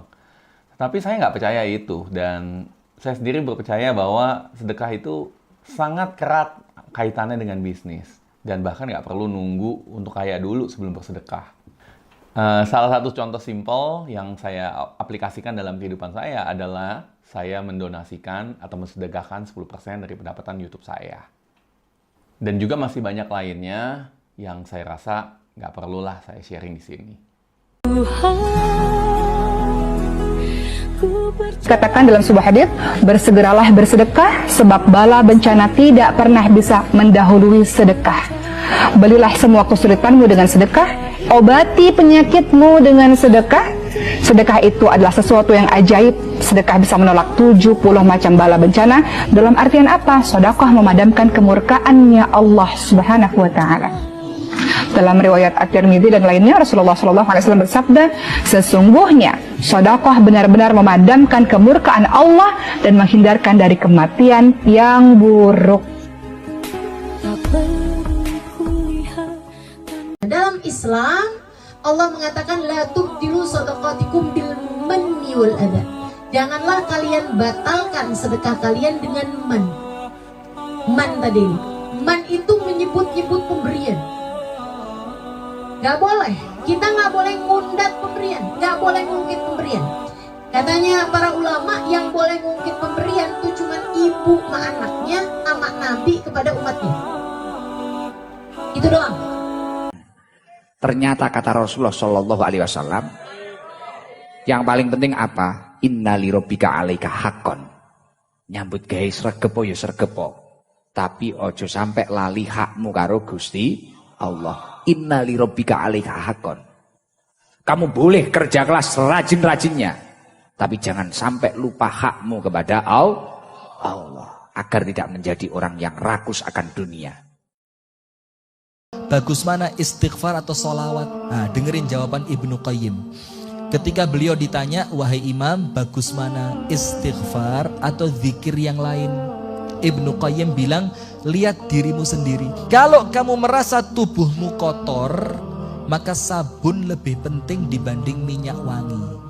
Tapi saya nggak percaya itu. Dan saya sendiri berpercaya bahwa sedekah itu sangat erat kaitannya dengan bisnis. Dan bahkan nggak perlu nunggu untuk kaya dulu sebelum bersedekah. Salah satu contoh simpel yang saya aplikasikan dalam kehidupan saya adalah saya mendonasikan atau mensedekahkan 10% dari pendapatan YouTube saya. Dan juga masih banyak lainnya yang saya rasa nggak perlulah saya sharing di sini. Katakan dalam sebuah hadits, bersegeralah bersedekah sebab bala bencana tidak pernah bisa mendahului sedekah. Belilah semua kesulitanmu dengan sedekah, obati penyakitmu dengan sedekah. Sedekah itu adalah sesuatu yang ajaib. Sedekah bisa menolak 70 macam bala bencana. Dalam artian apa? Sedekah memadamkan kemurkaannya Allah Subhanahu wa taala. Dalam riwayat At-Tirmidzi dan lainnya, Rasulullah SAW bersabda, sesungguhnya sedekah benar-benar memadamkan kemurkaan Allah dan menghindarkan dari kematian yang buruk. Dalam Islam, Allah mengatakan la tubdilu shadaqatikum bil manni wal adha. Janganlah kalian batalkan sedekah kalian dengan man. Man tadi. Man itu menyebut-nyebut pemberian. Gak boleh. Kita gak boleh ngundat pemberian, gak boleh ngungkit pemberian. Katanya para ulama yang boleh ngungkit pemberian itu cuma ibu sama anaknya, sama Nabi kepada umatnya. Itu doang. Ternyata kata Rasulullah Shallallahu Alaihi Wasallam, yang paling penting apa? Inna li rabbika alaika haqqan. Nyambut gawe sregepo ya sregepo. Tapi ojo sampai lali hakmu karo Gusti Allah. Inna li rabbika alaika haqqan. Kamu boleh kerja keras rajin-rajinnya, tapi jangan sampai lupa hakmu kepada Allah, agar tidak menjadi orang yang rakus akan dunia. Bagus mana istighfar atau sholawat? Nah, dengerin jawaban Ibnu Qayyim. Ketika beliau ditanya, wahai imam, bagus mana istighfar atau zikir yang lain? Ibnu Qayyim bilang, lihat dirimu sendiri. Kalau kamu merasa tubuhmu kotor, maka sabun lebih penting dibanding minyak wangi.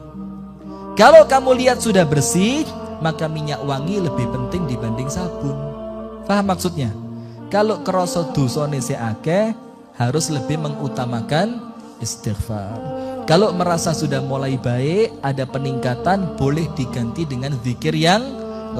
Kalau kamu lihat sudah bersih, maka minyak wangi lebih penting dibanding sabun. Paham maksudnya? Kalau kerasa dosane akeh, harus lebih mengutamakan istighfar. Kalau merasa sudah mulai baik, ada peningkatan, boleh diganti dengan zikir yang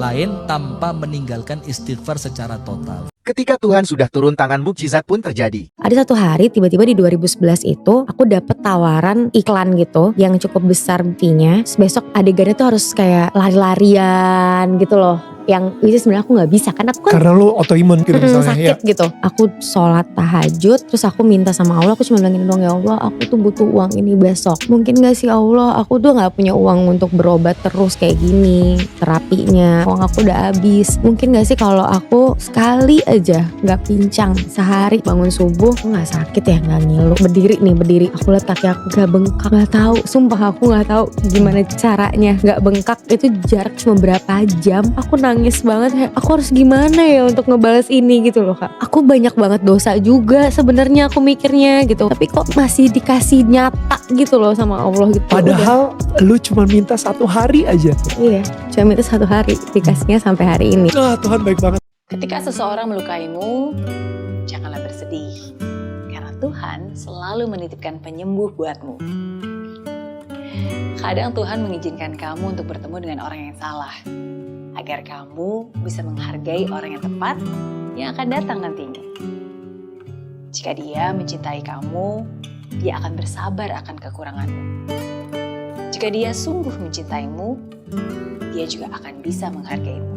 lain tanpa meninggalkan istighfar secara total. Ketika Tuhan sudah turun tangan, mukjizat pun terjadi. Ada satu hari tiba-tiba di 2011 itu aku dapet tawaran iklan gitu yang cukup besar fee-nya. Besok adegannya tuh harus kayak lari-larian gitu loh. Yang itu sebenarnya aku nggak bisa karena aku kan karena lu autoimun gitu misalnya sakit ya. gitu. Aku sholat tahajud terus aku minta sama Allah, aku cuma bilang gini dong, ya Allah aku tuh butuh uang ini besok. Mungkin gak sih Allah, aku tuh nggak punya uang untuk berobat terus kayak gini, terapinya uang aku udah habis. Mungkin gak sih kalau aku sekali aja nggak pincang sehari, bangun subuh aku nggak sakit ya, nggak ngilu, berdiri aku lihat kaki aku gak bengkak, nggak tahu, sumpah aku nggak tahu gimana caranya nggak bengkak. Itu jarak cuma berapa jam, aku nangis banget kayak aku harus gimana ya untuk ngebales ini gitu loh Kak. Aku banyak banget dosa juga sebenarnya aku mikirnya gitu, tapi kok masih dikasih nyata gitu loh sama Allah gitu. Padahal lu cuma minta 1 hari aja. Iya, cuma minta 1 hari, dikasihnya sampai hari ini. Tuhan baik banget. Ketika seseorang melukaimu, janganlah bersedih, karena Tuhan selalu menitipkan penyembuh buatmu. Kadang Tuhan mengizinkan kamu untuk bertemu dengan orang yang salah, agar kamu bisa menghargai orang yang tepat yang akan datang nantinya. Jika dia mencintai kamu, dia akan bersabar akan kekuranganmu. Jika dia sungguh mencintaimu, dia juga akan bisa menghargaimu.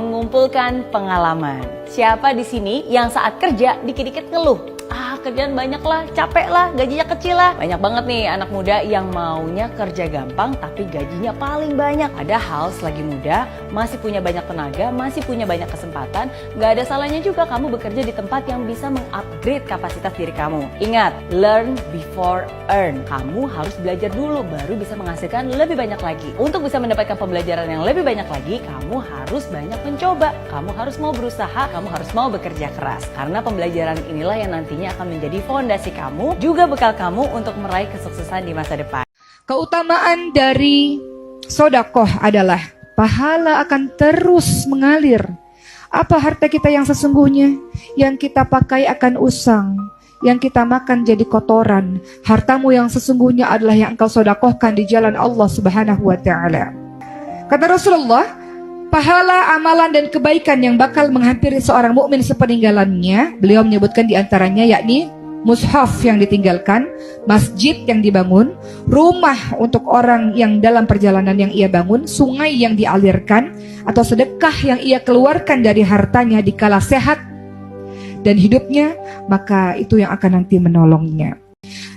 Mengumpulkan pengalaman. Siapa di sini yang saat kerja dikit-dikit ngeluh? Kerjaan banyak lah, capek lah, gajinya kecil lah. Banyak banget nih anak muda yang maunya kerja gampang tapi gajinya paling banyak. Padahal selagi muda, masih punya banyak tenaga, masih punya banyak kesempatan. Gak ada salahnya juga kamu bekerja di tempat yang bisa mengupgrade kapasitas diri kamu. Ingat, learn before earn. Kamu harus belajar dulu baru bisa menghasilkan lebih banyak lagi. Untuk bisa mendapatkan pembelajaran yang lebih banyak lagi, kamu harus banyak mencoba. Kamu harus mau berusaha, kamu harus mau bekerja keras. Karena pembelajaran inilah yang nantinya akan menjadi fondasi kamu, juga bekal kamu untuk meraih kesuksesan di masa depan. Keutamaan dari sodakoh adalah pahala akan terus mengalir. Apa harta kita yang sesungguhnya? Yang kita pakai akan usang, yang kita makan jadi kotoran. Hartamu yang sesungguhnya adalah yang engkau sodakohkan di jalan Allah Subhanahu wa Ta'ala. Kata Rasulullah, pahala, amalan, dan kebaikan yang bakal menghampiri seorang mukmin sepeninggalannya, beliau menyebutkan diantaranya yakni mushaf yang ditinggalkan, masjid yang dibangun, rumah untuk orang yang dalam perjalanan yang ia bangun, sungai yang dialirkan, atau sedekah yang ia keluarkan dari hartanya dikala sehat dan hidupnya, maka itu yang akan nanti menolongnya.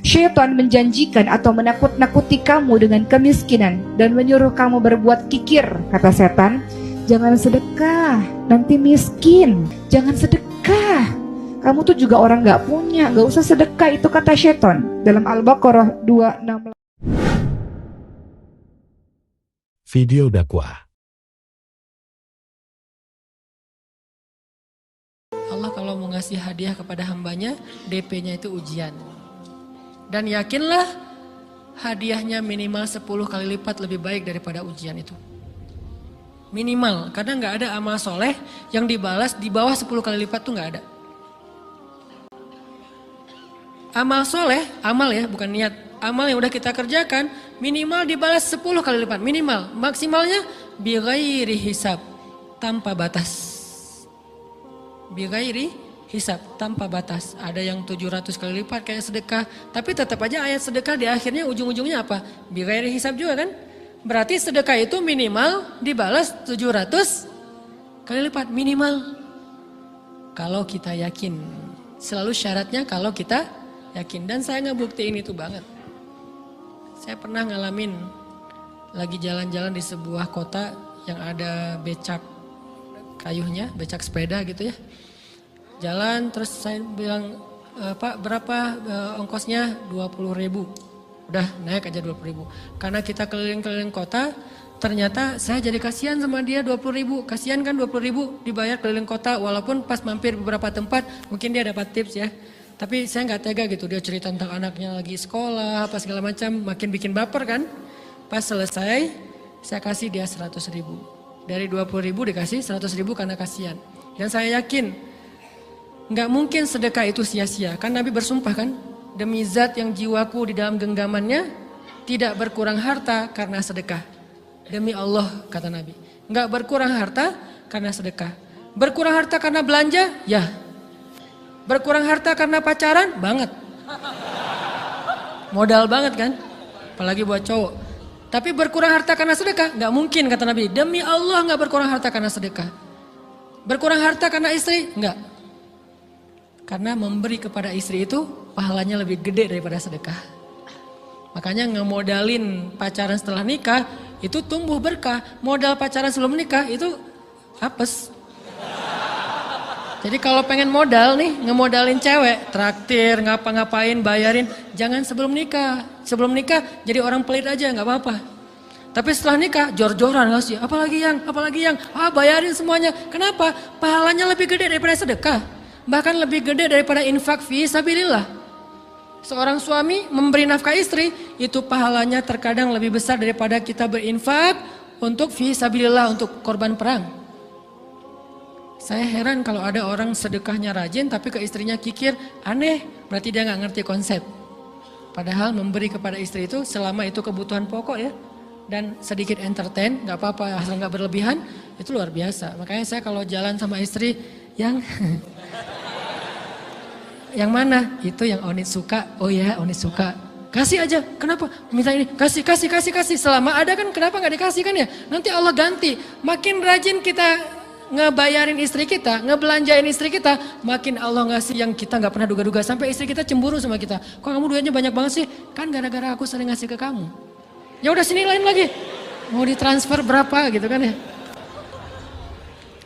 Syaitan menjanjikan atau menakut-nakuti kamu dengan kemiskinan dan menyuruh kamu berbuat kikir. Kata setan, jangan sedekah, nanti miskin. Jangan sedekah, kamu tuh juga orang gak punya, gak usah sedekah. Itu kata syaitan dalam Al-Baqarah 2:16. Video dakwah. Allah kalau mau ngasih hadiah kepada hambanya, DP-nya itu ujian. Dan yakinlah hadiahnya minimal 10 kali lipat lebih baik daripada ujian itu. Minimal, karena nggak ada amal soleh yang dibalas di bawah 10 kali lipat tuh nggak ada. Amal soleh, amal ya bukan niat. amal yang udah kita kerjakan minimal dibalas 10 kali lipat, minimal. Maksimalnya bighairi hisab, tanpa batas. Bighairi hisab, tanpa batas. Ada yang 700 kali lipat kayak sedekah, tapi tetap aja ayat sedekah di akhirnya ujung-ujungnya apa? Bighairi hisab juga kan? Berarti sedekah itu minimal dibalas 700 kali lipat, minimal. Kalau kita yakin. Selalu syaratnya kalau kita yakin. Dan saya ngebuktiin itu banget. Saya pernah ngalamin lagi jalan-jalan di sebuah kota yang ada becak kayunya, becak sepeda gitu ya. Jalan terus saya bilang, Pak berapa ongkosnya? 20.000. Udah naik aja 20.000. Karena kita keliling-keliling kota, ternyata saya jadi kasihan sama dia 20.000. Kasihan kan 20.000 dibayar keliling kota, walaupun pas mampir beberapa tempat mungkin dia dapat tips ya. Tapi saya nggak tega gitu, dia cerita tentang anaknya lagi sekolah apa segala macam, makin bikin baper kan. Pas selesai saya kasih dia 100.000. Dari 20.000 dikasih 100.000 karena kasihan. Dan saya yakin nggak mungkin sedekah itu sia-sia. Kan Nabi bersumpah kan, demi zat yang jiwaku di dalam genggamannya tidak berkurang harta karena sedekah. Demi Allah kata Nabi, nggak berkurang harta karena sedekah. Berkurang harta karena belanja? Ya. Berkurang harta karena pacaran? Banget. Modal banget kan? Apalagi buat cowok. Tapi berkurang harta karena sedekah? Nggak mungkin kata Nabi. Demi Allah nggak berkurang harta karena sedekah. Berkurang harta karena istri? Nggak. Karena memberi kepada istri itu pahalanya lebih gede daripada sedekah. Makanya ngemodalin pacaran setelah nikah itu tumbuh berkah. Modal pacaran sebelum nikah itu apes. Jadi kalau pengen modal nih, ngemodalin cewek, traktir, ngapa-ngapain, bayarin, jangan sebelum nikah. Sebelum nikah jadi orang pelit aja, nggak apa-apa. Tapi setelah nikah, jor-joran ngasih, apalagi yang, bayarin semuanya. Kenapa? Pahalanya lebih gede daripada sedekah. Bahkan lebih gede daripada infak fi sabilillah. Seorang suami memberi nafkah istri, itu pahalanya terkadang lebih besar daripada kita berinfak untuk fi sabilillah, untuk korban perang. Saya heran kalau ada orang sedekahnya rajin tapi ke istrinya kikir, aneh, berarti dia nggak ngerti konsep. Padahal memberi kepada istri itu selama itu kebutuhan pokok ya, dan sedikit entertain, nggak apa-apa asal nggak berlebihan, itu luar biasa. Makanya saya kalau jalan sama istri yang yang mana? Itu yang Onit suka. Oh ya, Onit suka. Kasih aja. Kenapa? Minta ini. Kasih. Selama ada kan kenapa nggak dikasih kan ya? Nanti Allah ganti. Makin rajin kita ngebayarin istri kita, ngebelanjain istri kita, makin Allah ngasih yang kita nggak pernah duga-duga. Sampai istri kita cemburu sama kita. Kok kamu duitnya banyak banget sih? Kan gara-gara aku sering ngasih ke kamu. Ya udah sini lain lagi. Mau ditransfer berapa gitu kan ya?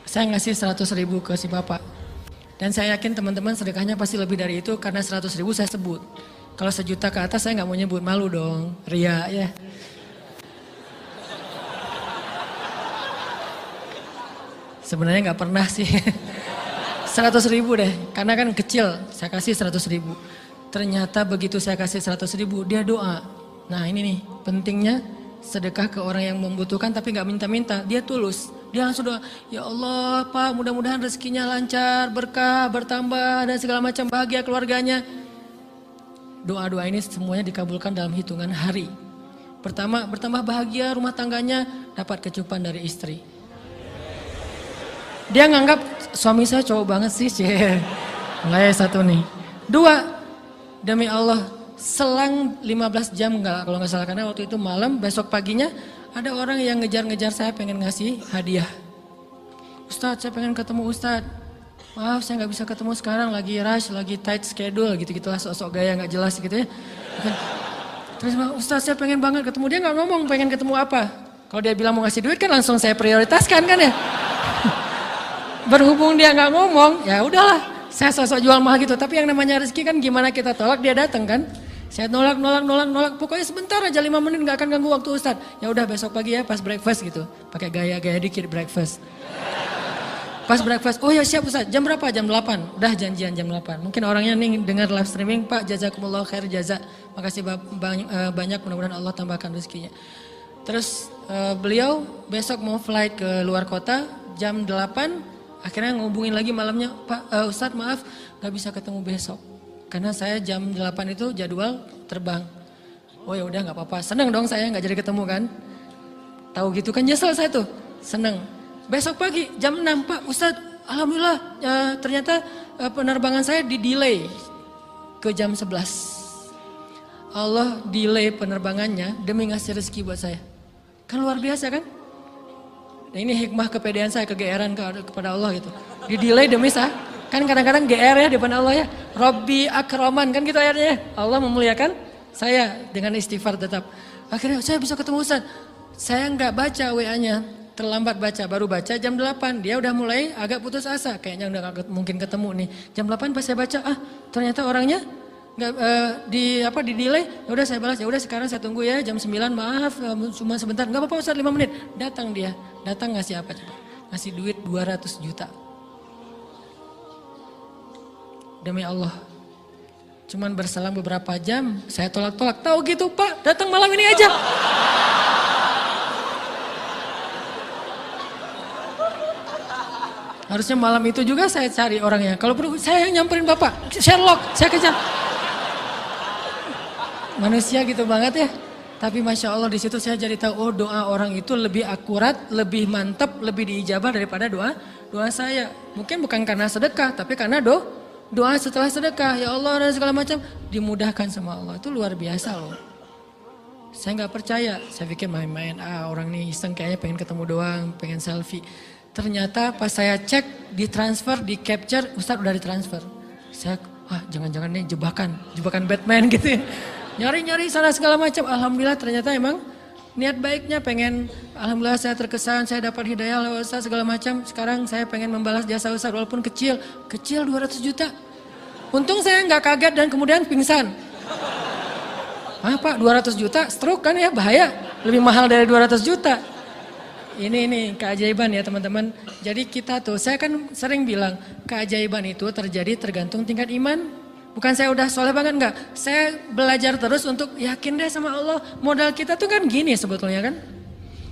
Saya ngasih 100.000 ke si bapak. Dan saya yakin teman-teman sedekahnya pasti lebih dari itu karena 100.000 saya sebut. Kalau 1 juta ke atas saya nggak mau nyebut, malu dong, ria ya. Sebenarnya nggak pernah sih. 100.000 deh, karena kan kecil, saya kasih 100.000. Ternyata begitu saya kasih 100.000, dia doa. Nah ini nih pentingnya sedekah ke orang yang membutuhkan tapi nggak minta-minta, dia tulus. Dia langsung doa, ya Allah Pak mudah-mudahan rezekinya lancar, berkah, bertambah dan segala macam, bahagia keluarganya. Doa-doa ini semuanya dikabulkan dalam hitungan hari. Pertama, bertambah bahagia rumah tangganya, dapat kecupan dari istri. Dia nganggap suami saya cowok banget sih, enggak ya satu nih. 2, demi Allah, selang 15 jam enggak kalau nggak salah, karena waktu itu malam, besok paginya ada orang yang ngejar-ngejar saya pengen ngasih hadiah. Ustadz, saya pengen ketemu Ustadz. Maaf, saya nggak bisa ketemu sekarang, lagi rush, lagi tight schedule, gitu-gitulah, sok-sok gaya nggak jelas gitu ya. Terus Ustadz, saya pengen banget ketemu. Dia nggak ngomong pengen ketemu apa. Kalau dia bilang mau ngasih duit kan langsung saya prioritaskan kan ya. Berhubung dia nggak ngomong, ya udahlah, saya sosok jual mahal gitu. Tapi yang namanya rezeki kan gimana kita tolak, dia datang kan. Saya nolak. Pokoknya sebentar aja 5 menit nggak akan ganggu waktu Ustadz. Ya udah besok pagi ya pas breakfast gitu. Pakai gaya-gaya dikit breakfast. Pas breakfast, oh ya siap Ustadz. Jam berapa? Jam 8. Udah janjian jam 8. Mungkin orangnya nih dengar live streaming, Pak jazakumullah khair jaza. Makasih banyak, mudah-mudahan Allah tambahkan rezekinya. Terus beliau besok mau flight ke luar kota jam 8. Akhirnya ngubungin lagi malamnya, Pak Ustadz maaf gak bisa ketemu besok. Karena saya jam 8 itu jadwal terbang. Oh ya udah nggak apa-apa. Seneng dong saya nggak jadi ketemu kan. Tahu gitu kan nyesel saya tuh. Seneng. Besok pagi jam 6 Pak Ustadz. Alhamdulillah ternyata penerbangan saya di-delay ke jam 11. Allah delay penerbangannya demi ngasih rezeki buat saya. Kan luar biasa kan? Nah, ini hikmah kepedean saya, kegeeran kepada Allah gitu. Di-delay demi saya. Kan kadang-kadang GR ya di depan Allah ya. Robbi akraman kan gitu ayatnya. Allah memuliakan saya dengan istighfar tetap. Akhirnya saya bisa ketemu Ustaz. Saya nggak baca WA-nya. Terlambat baca, baru baca jam 8. Dia udah mulai agak putus asa. Kayaknya udah gak mungkin ketemu nih. Jam 8 pas saya baca, ternyata orangnya nggak di delay. Ya udah saya balas. Ya udah sekarang saya tunggu ya jam 9. Maaf cuma sebentar. Nggak apa-apa Ustaz 5 menit. Datang dia. Datang ngasih apa coba? Ngasih duit 200 juta. Demi Allah. Cuman berselang beberapa jam, saya tolak-tolak. Tahu gitu Pak, datang malam ini aja. Harusnya malam itu juga saya cari orangnya. Kalau perlu saya yang nyamperin Bapak. Sherlock, saya kejar. Manusia gitu banget ya. Tapi Masya Allah di situ saya jadi tahu, oh doa orang itu lebih akurat, lebih mantap, lebih diijabah daripada doa saya. Mungkin bukan karena sedekah, tapi karena doa setelah sedekah, ya Allah dan segala macam dimudahkan sama Allah. Itu luar biasa loh. Saya nggak percaya, saya pikir main-main, orang nih iseng kayaknya pengen ketemu doang, pengen selfie. Ternyata pas saya cek, ditransfer, di capture, Ustadz udah ditransfer. Saya, jangan-jangan nih jebakan Batman gitu ya. Nyari-nyari sana segala macam, alhamdulillah ternyata emang niat baiknya pengen, alhamdulillah saya terkesan, saya dapat hidayah lewat Ustaz segala macam. Sekarang saya pengen membalas jasa Ustaz walaupun kecil 200 juta. Untung saya nggak kaget dan kemudian pingsan. Pak 200 juta stroke kan ya, bahaya, lebih mahal dari 200 juta. Ini keajaiban ya teman-teman. Jadi kita tuh, saya kan sering bilang keajaiban itu terjadi tergantung tingkat iman. Bukan saya udah soleh banget, enggak. Saya belajar terus untuk yakin deh sama Allah. Modal kita tuh kan gini sebetulnya kan.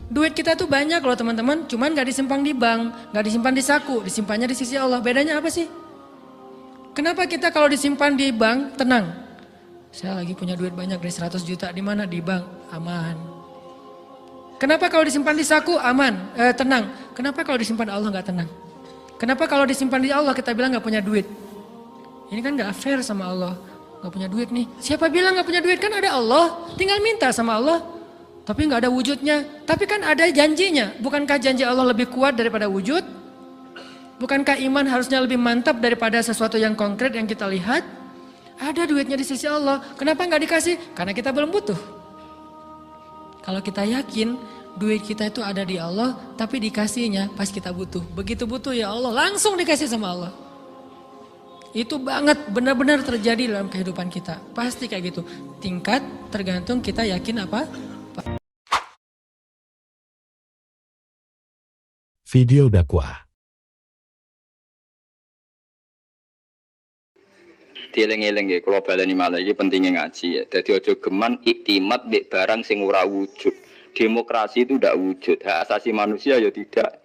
Duit kita tuh banyak loh teman-teman. Cuman gak disimpan di bank, gak disimpan di saku. Disimpannya di sisi Allah. Bedanya apa sih? Kenapa kita kalau disimpan di bank tenang? Saya lagi punya duit banyak dari 100 juta. Di mana? Di bank. Aman. Kenapa kalau disimpan di saku? Aman. Tenang. Kenapa kalau disimpan Allah gak tenang? Kenapa kalau disimpan di Allah kita bilang gak punya duit? Ini kan gak fair sama Allah. Gak punya duit nih. Siapa bilang gak punya duit? Kan ada Allah. Tinggal minta sama Allah. Tapi gak ada wujudnya. Tapi kan ada janjinya. Bukankah janji Allah lebih kuat daripada wujud? Bukankah iman harusnya lebih mantap daripada sesuatu yang konkret yang kita lihat? Ada duitnya di sisi Allah. Kenapa gak dikasih? Karena kita belum butuh. Kalau kita yakin duit kita itu ada di Allah. Tapi dikasihnya pas kita butuh. Begitu butuh ya Allah langsung dikasih sama Allah. Itu banget benar-benar terjadi dalam kehidupan kita. Pasti kayak gitu. Tingkat tergantung kita yakin apa. Video dakwah. Dieling-eling ya, kalau baleni malah ini pentingnya ngaji ya. Jadi ojo geman iktimat mbek barang sing ora wujud. Demokrasi itu tidak wujud. Hak asasi manusia ya tidak.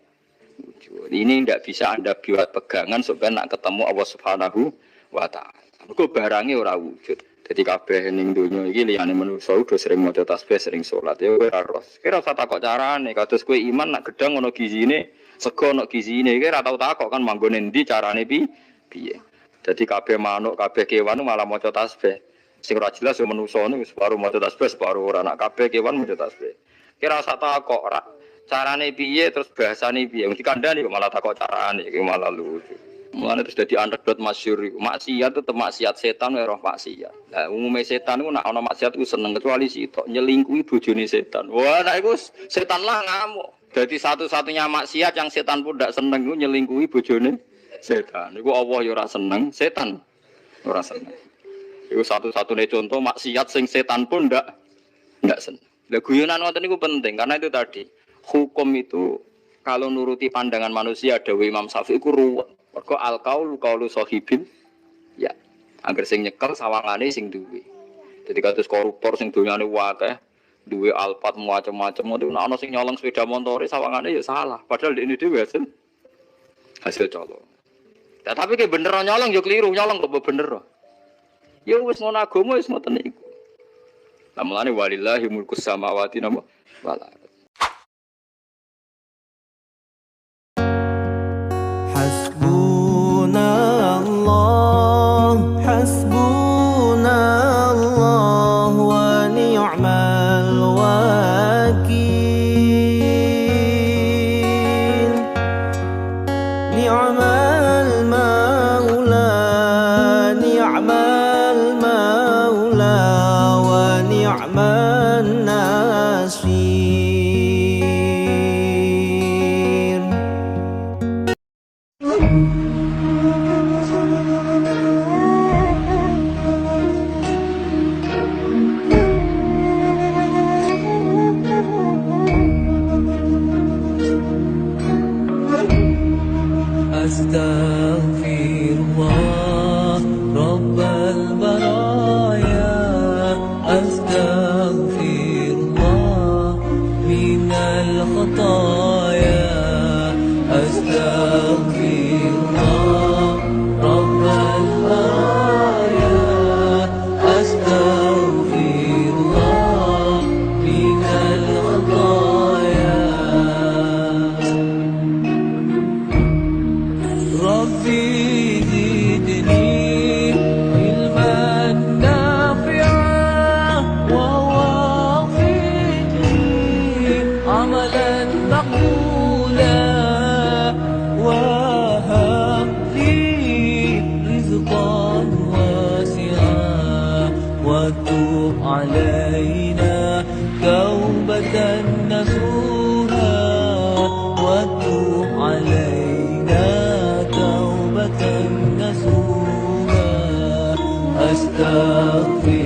Ini tidak bisa Anda buat pegangan supaya nak ketemu Allah Subhanahu wa taala. Mergo barangnya ora wujud. Jadi kabeh ning donya iki liyane manusa udah sering maca tasbih, sering salat ya ora ros. Kira usah takok carane, kados kowe iman nak gedang ana gizine, sego ana gizine, iki ora tau takok kan manggone endi carane piye. Jadi kabeh manuk, kabeh kewan malah maca tasbih. Sing ora jelas yo manusa niku separuh maca tasbih, separuh ora. Nak kabeh kewan maca tasbih. Kira usah takok ora. Carane piye terus bahasane piye mesti kandhani kok malah takok carane iki malah lucu. Mulane terus dadi anekdot masyhur iku maksiat tetep maksiat setan wae roh maksiat. Lah umume setan iku nek ana maksiat iku seneng kecuali sitok nyelingkuhi bojone setan. Wah nek iku setan lah ngamuk. Dadi satu-satunya maksiat yang setan pun ndak seneng iku nyelingkuhi bojone setan. Iku Allah ya ora seneng, setan ora seneng. Iku satu-satunya contoh maksiat sing setan pun ndak seneng. Lah guyonan ngoten niku penting karena itu tadi. Hukum itu kalau nuruti pandangan manusia dawuh Imam Syafi'i iku ruwet. Mergo al-qaulu qaulu sahibil ya. Angger sing nyekel sawangane sing duwe. Dadi kados koruptor sing donyane akeh, duwe alpat macam-macam itu nek ana sing nyolong sepeda montore sawangane ya salah. Padahal ini dhewe hasil colong. Nah, tapi ki bener nyolong ya keliru, nyolong kok bener. Ya wis ngono agama wis ngoten iku. Lah mulane walillahi mulkus samawati wal ardh. Hasbunallah, hasbunallah wa ni'mal wakil. Ni'mal maula, ni'mal maula wa ni'man nasir. Astaghfirullah Rabbal baraya, astaghfirullah minal khataya, astaghfirullah Rabbal baraya, astaghfirullah minal khataya. Rabbi zidni ilman nafi'an wa wafiqni amalan maqbulan wa habli rizqan wasi'an wa tub alaina taubatan nasuha wa tub alaina nasuha. Astaghfir